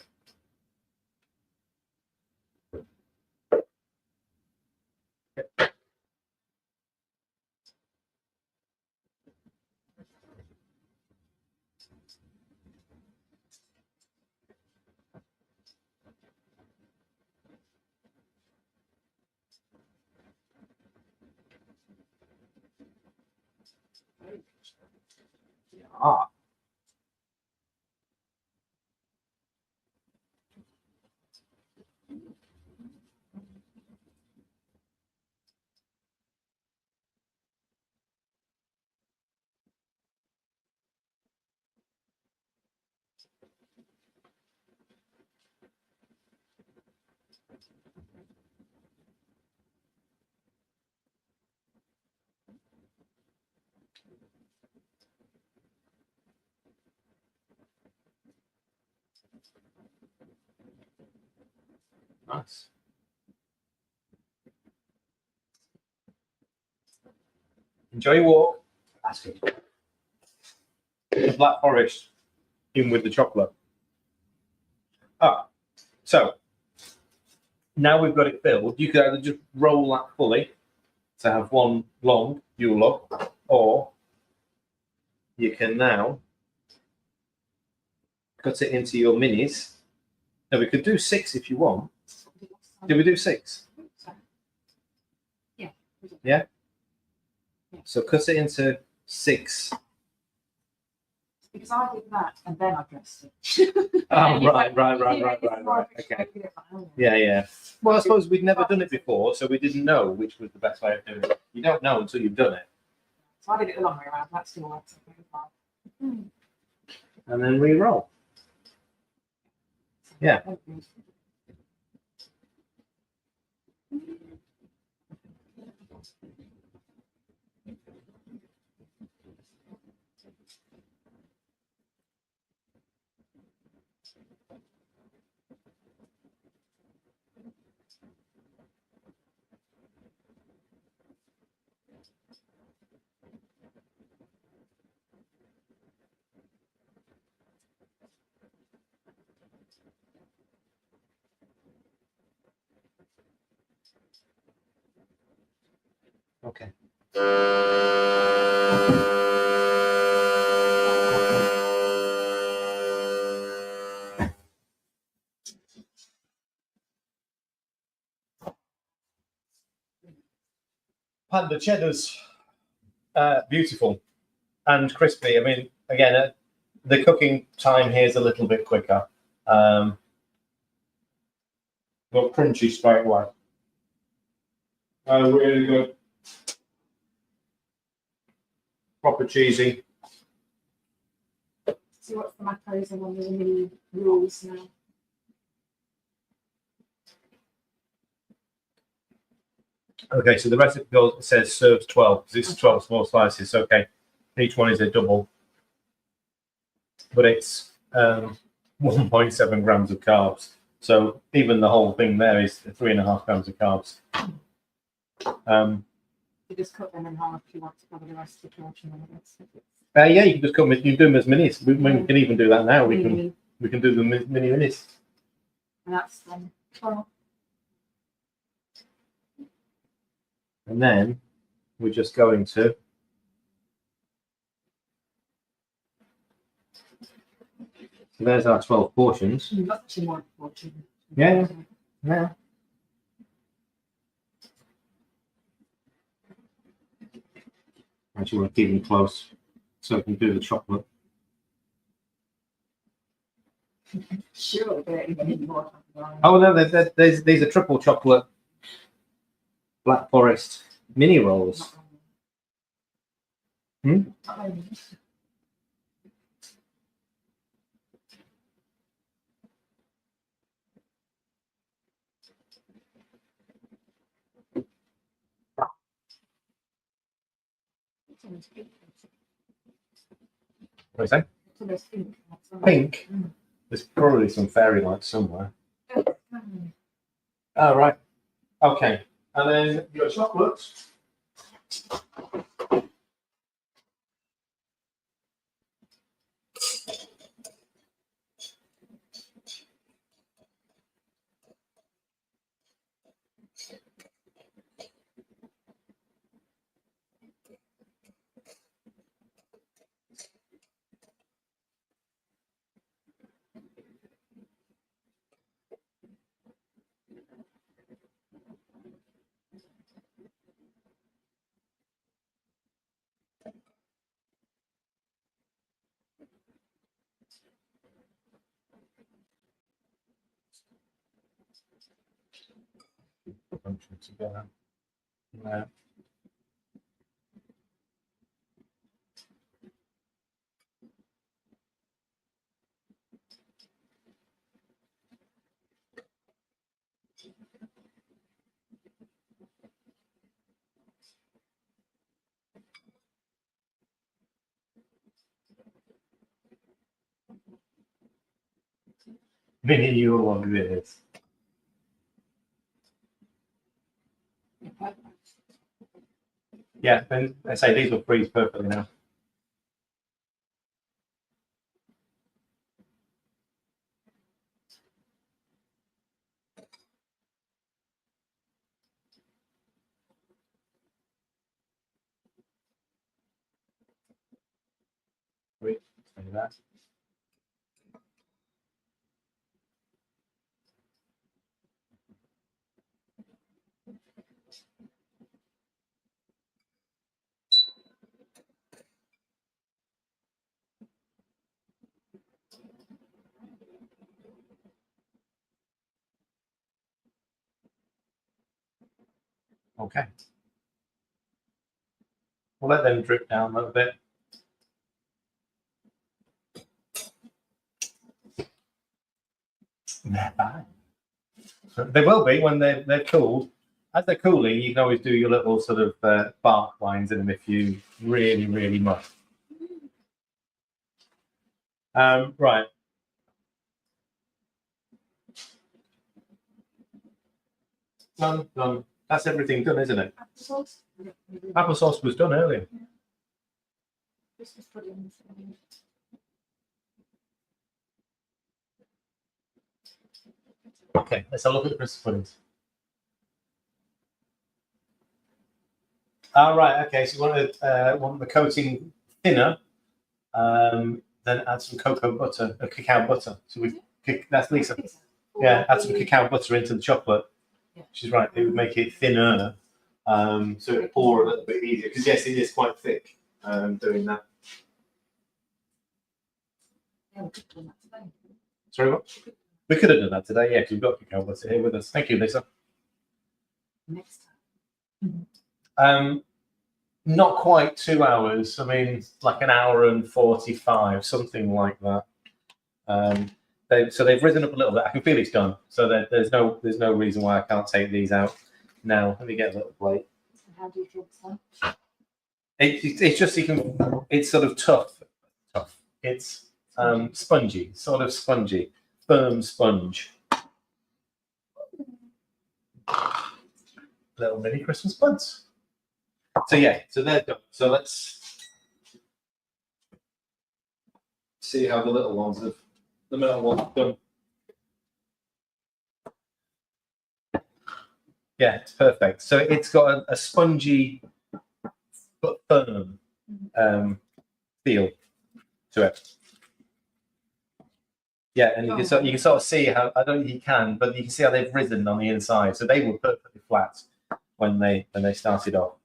Ah. Nice. Enjoy your walk. That's good. The Black Forest in with the chocolate. Ah, so now we've got it filled. You could either just roll that fully to have one long Yule log, or you can now cut it into your minis. Now we could do 6 if you want. Did we do 6? Yeah. Yeah? So cut it into 6. Because I did that and then I dressed it. Oh, Yeah, right. Okay. Yeah. Well, I suppose we'd never done it before, so we didn't know which was the best way of doing it. You don't know until you've done it. So I did it the long way around. That still works. And then re-roll. Yeah. Okay. Panda cheddars, beautiful and crispy. I mean, again, the cooking time here is a little bit quicker, but crunchy straight away. Really good, proper cheesy. See what's the macros and on the mini rules now. Okay, so the recipe says serves 12. This is 12 small slices. Okay, each one is a double, but it's 1.7 grams of carbs. So even the whole thing there is 3.5 grams of carbs. You just cut them in half if you want to cover the rest of the portion. Yeah, you can just come. You can do them as minis. We can even do that now. We can do the mini minis. And that's 12. And then we're just going to so there's our 12 portions. That's actually more portion. Yeah. Actually, want to keep them close so we can do the chocolate. Sure, but even more. Oh no, these are triple chocolate Black Forest mini rolls. What do you say? So there's pink. That's all. Pink. Mm. There's probably some fairy lights somewhere. Mm. Oh, right. Okay. And then your chocolates. Bunch them together. Yeah. Vinny, you will love this. Yeah, perfect. Yeah, and I say these will freeze perfectly now. Wait, say that. Okay. We'll let them drip down a little bit. They're fine. They will be when they're cooled. As they're cooling, you can always do your little sort of bark lines in them if you really, really must. Right. Done. That's everything done, isn't it? Applesauce? Applesauce was done earlier. Christmas pudding. Okay, let's have a look at the Christmas puddings. All right. Okay, so you want the coating thinner, then add some cocoa butter, cacao butter. So that's Lisa. Yeah, add some cacao butter into the chocolate. Yeah. She's right. It would make it thinner, so it pour a little bit easier. Because yes, it is quite thick. Doing that. Yeah, we could do that today. Sorry, what? We could have done that today. Yeah, because we've got cacao butter here with us. Thank you, Lisa. Next time. Not quite 2 hours. I mean, like an hour and 45, something like that. They've risen up a little bit. I can feel it's done. So there's no reason why I can't take these out now. Let me get a little plate. How do you feel this one? It's just it's sort of tough. It's spongy, sort of spongy, firm sponge. Little mini Christmas buds. So yeah, so they're done. So let's see how the little ones have done. Yeah, it's perfect. So it's got a spongy but firm feel to it. Yeah, and you can sort of see how, I don't think you can, but you can see how they've risen on the inside. So they were perfectly flat when they started off.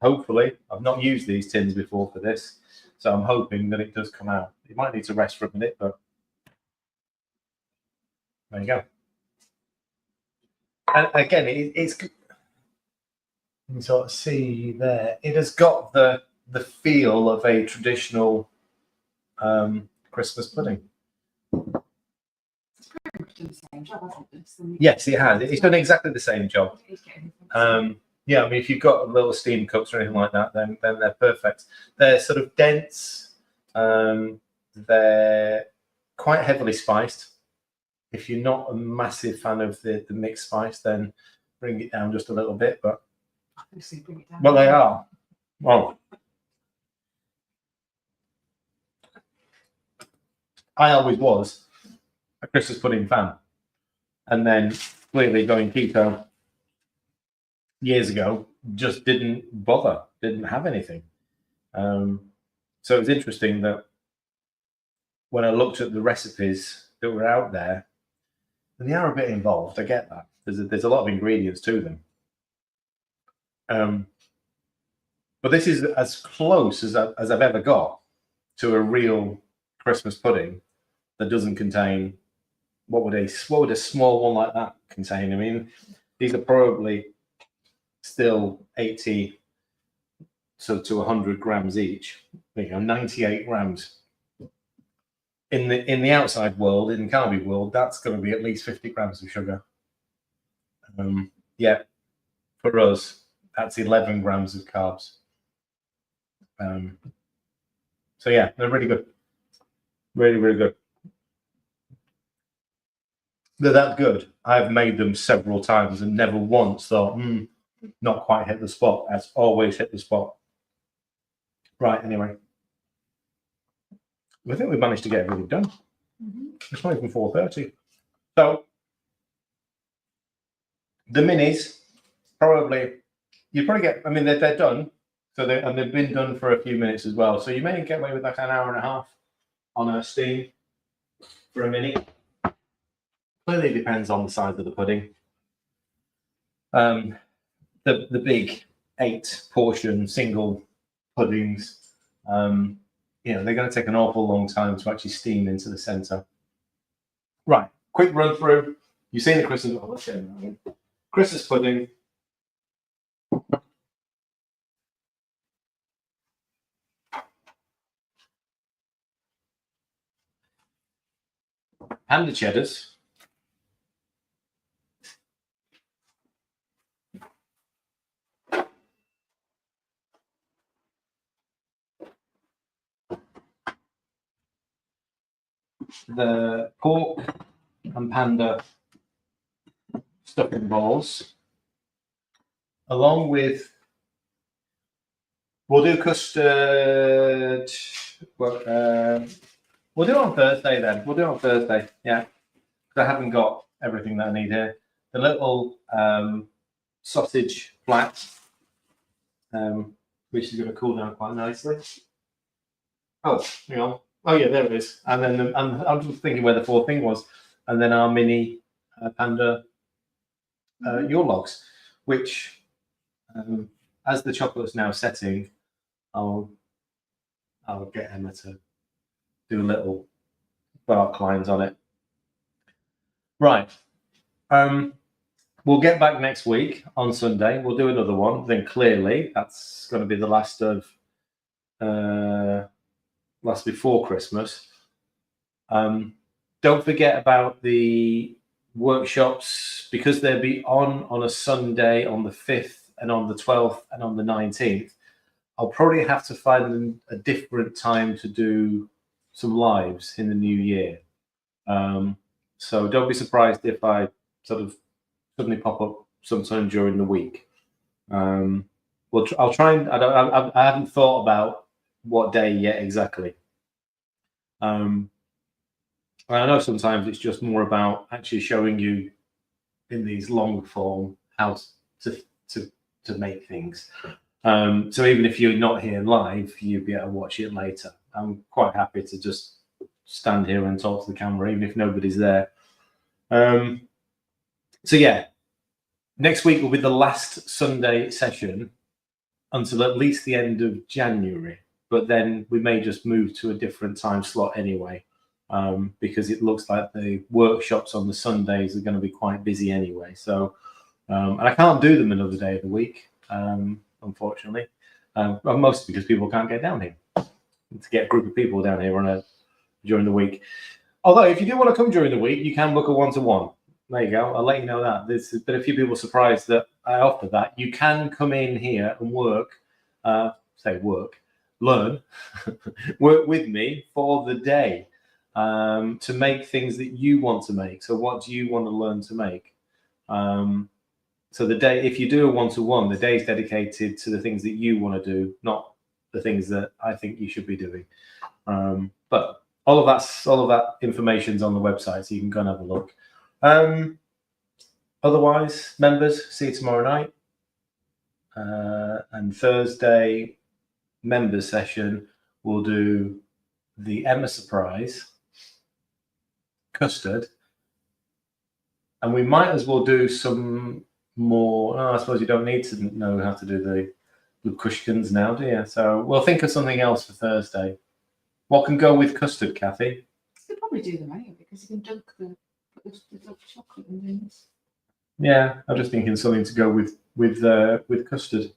Hopefully, I've not used these tins before for this, so I'm hoping that it does come out. It might need to rest for a minute, but there you go. And again, it's you can sort of see there. It has got the feel of a traditional Christmas pudding. It's done the same job, hasn't it? Yes, it has. It's done exactly the same job. Yeah, yeah, I mean, if you've got little steam cups or anything like that, then they're perfect. They're sort of dense. They're quite heavily spiced. If you're not a massive fan of the mixed spice, then bring it down just a little bit. But Obviously, bring it down. well, they are. Well, I always was a Christmas pudding fan, and then clearly going keto years ago just didn't bother, didn't have anything. So it was interesting that when I looked at the recipes that were out there, and they are a bit involved. I get that. There's a lot of ingredients to them. But this is as close as I've ever got to a real Christmas pudding that doesn't contain what would a small one like that contain? I mean, these are probably still 80 to 100 grams each. 98 grams. In the outside world, in the Calbee world, that's going to be at least 50 grams of sugar. Yeah, for us, that's 11 grams of carbs. So yeah, they're really good. Really, really good. They're that good. I've made them several times and never once thought, not quite hit the spot. That's always hit the spot. Right, anyway. I think we managed to get everything done. It's not even 4:30. So the minis, you probably get, I mean, they're done. So they've been done for a few minutes as well. So you may get away with like an hour and a half on a steam for a mini. Clearly depends on the size of the pudding. The big 8-portion single puddings, they're going to take an awful long time to actually steam into the center. Right, quick run through. You've seen the Christmas pudding. And the cheddars. The pork and panda stuffing balls, along with, we'll do custard. We'll do it on Thursday then. We'll do it on Thursday, yeah. Because I haven't got everything that I need here. The little sausage flat, which is going to cool down quite nicely. Oh, hang on. Oh yeah, there it is. And then I'm just thinking where the fourth thing was. And then our mini panda Yule logs, which as the chocolate's now setting, I'll get Emma to do little bark lines on it. Right. We'll get back next week on Sunday. We'll do another one. Then clearly that's going to be the last of last before Christmas. Don't forget about the workshops, because they'll be on a Sunday on the 5th and on the 12th and on the 19th. I'll probably have to find a different time to do some lives in the new year. So don't be surprised if I sort of suddenly pop up sometime during the week. I'll try and I haven't thought about what day yet exactly. I know sometimes it's just more about actually showing you in these long form how to make things. So even if you're not here live, you'll be able to watch it later. I'm quite happy to just stand here and talk to the camera, even if nobody's there. So yeah, next week will be the last Sunday session until at least the end of January. But then we may just move to a different time slot anyway, because it looks like the workshops on the Sundays are going to be quite busy anyway. So, and I can't do them another day of the week, unfortunately, mostly because people can't get down here. To get a group of people down here during the week. Although, if you do want to come during the week, you can book a one-to-one. there you go. I'll let you know that. There's been a few people surprised that I offer that. You can come in here and work, learn, work with me for the day to make things that you want to make. So what do you want to learn to make? So the day, if you do a one-to-one, the day is dedicated to the things that you want to do, not the things that I think you should be doing. But all of that information's on the website, so you can go and have a look. Otherwise, members, see you tomorrow night. And Thursday, members session, we'll do the Emma surprise, custard, and we might as well do some more. I suppose you don't need to know how to do the Lukushkins now, do you? So we'll think of something else for Thursday. What can go with custard, Kathy? You could probably do them anyway because you can dunk the chocolate and things. Yeah, I'm just thinking something to go with custard.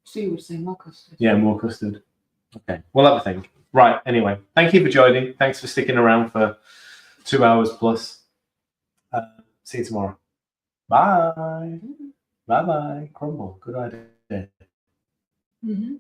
So you would say more custard. Yeah, more custard. Okay, we'll have a think. Right. Anyway, thank you for joining. Thanks for sticking around for 2 hours plus. See you tomorrow. Bye. Bye. Crumble. Good idea. Mm-hmm.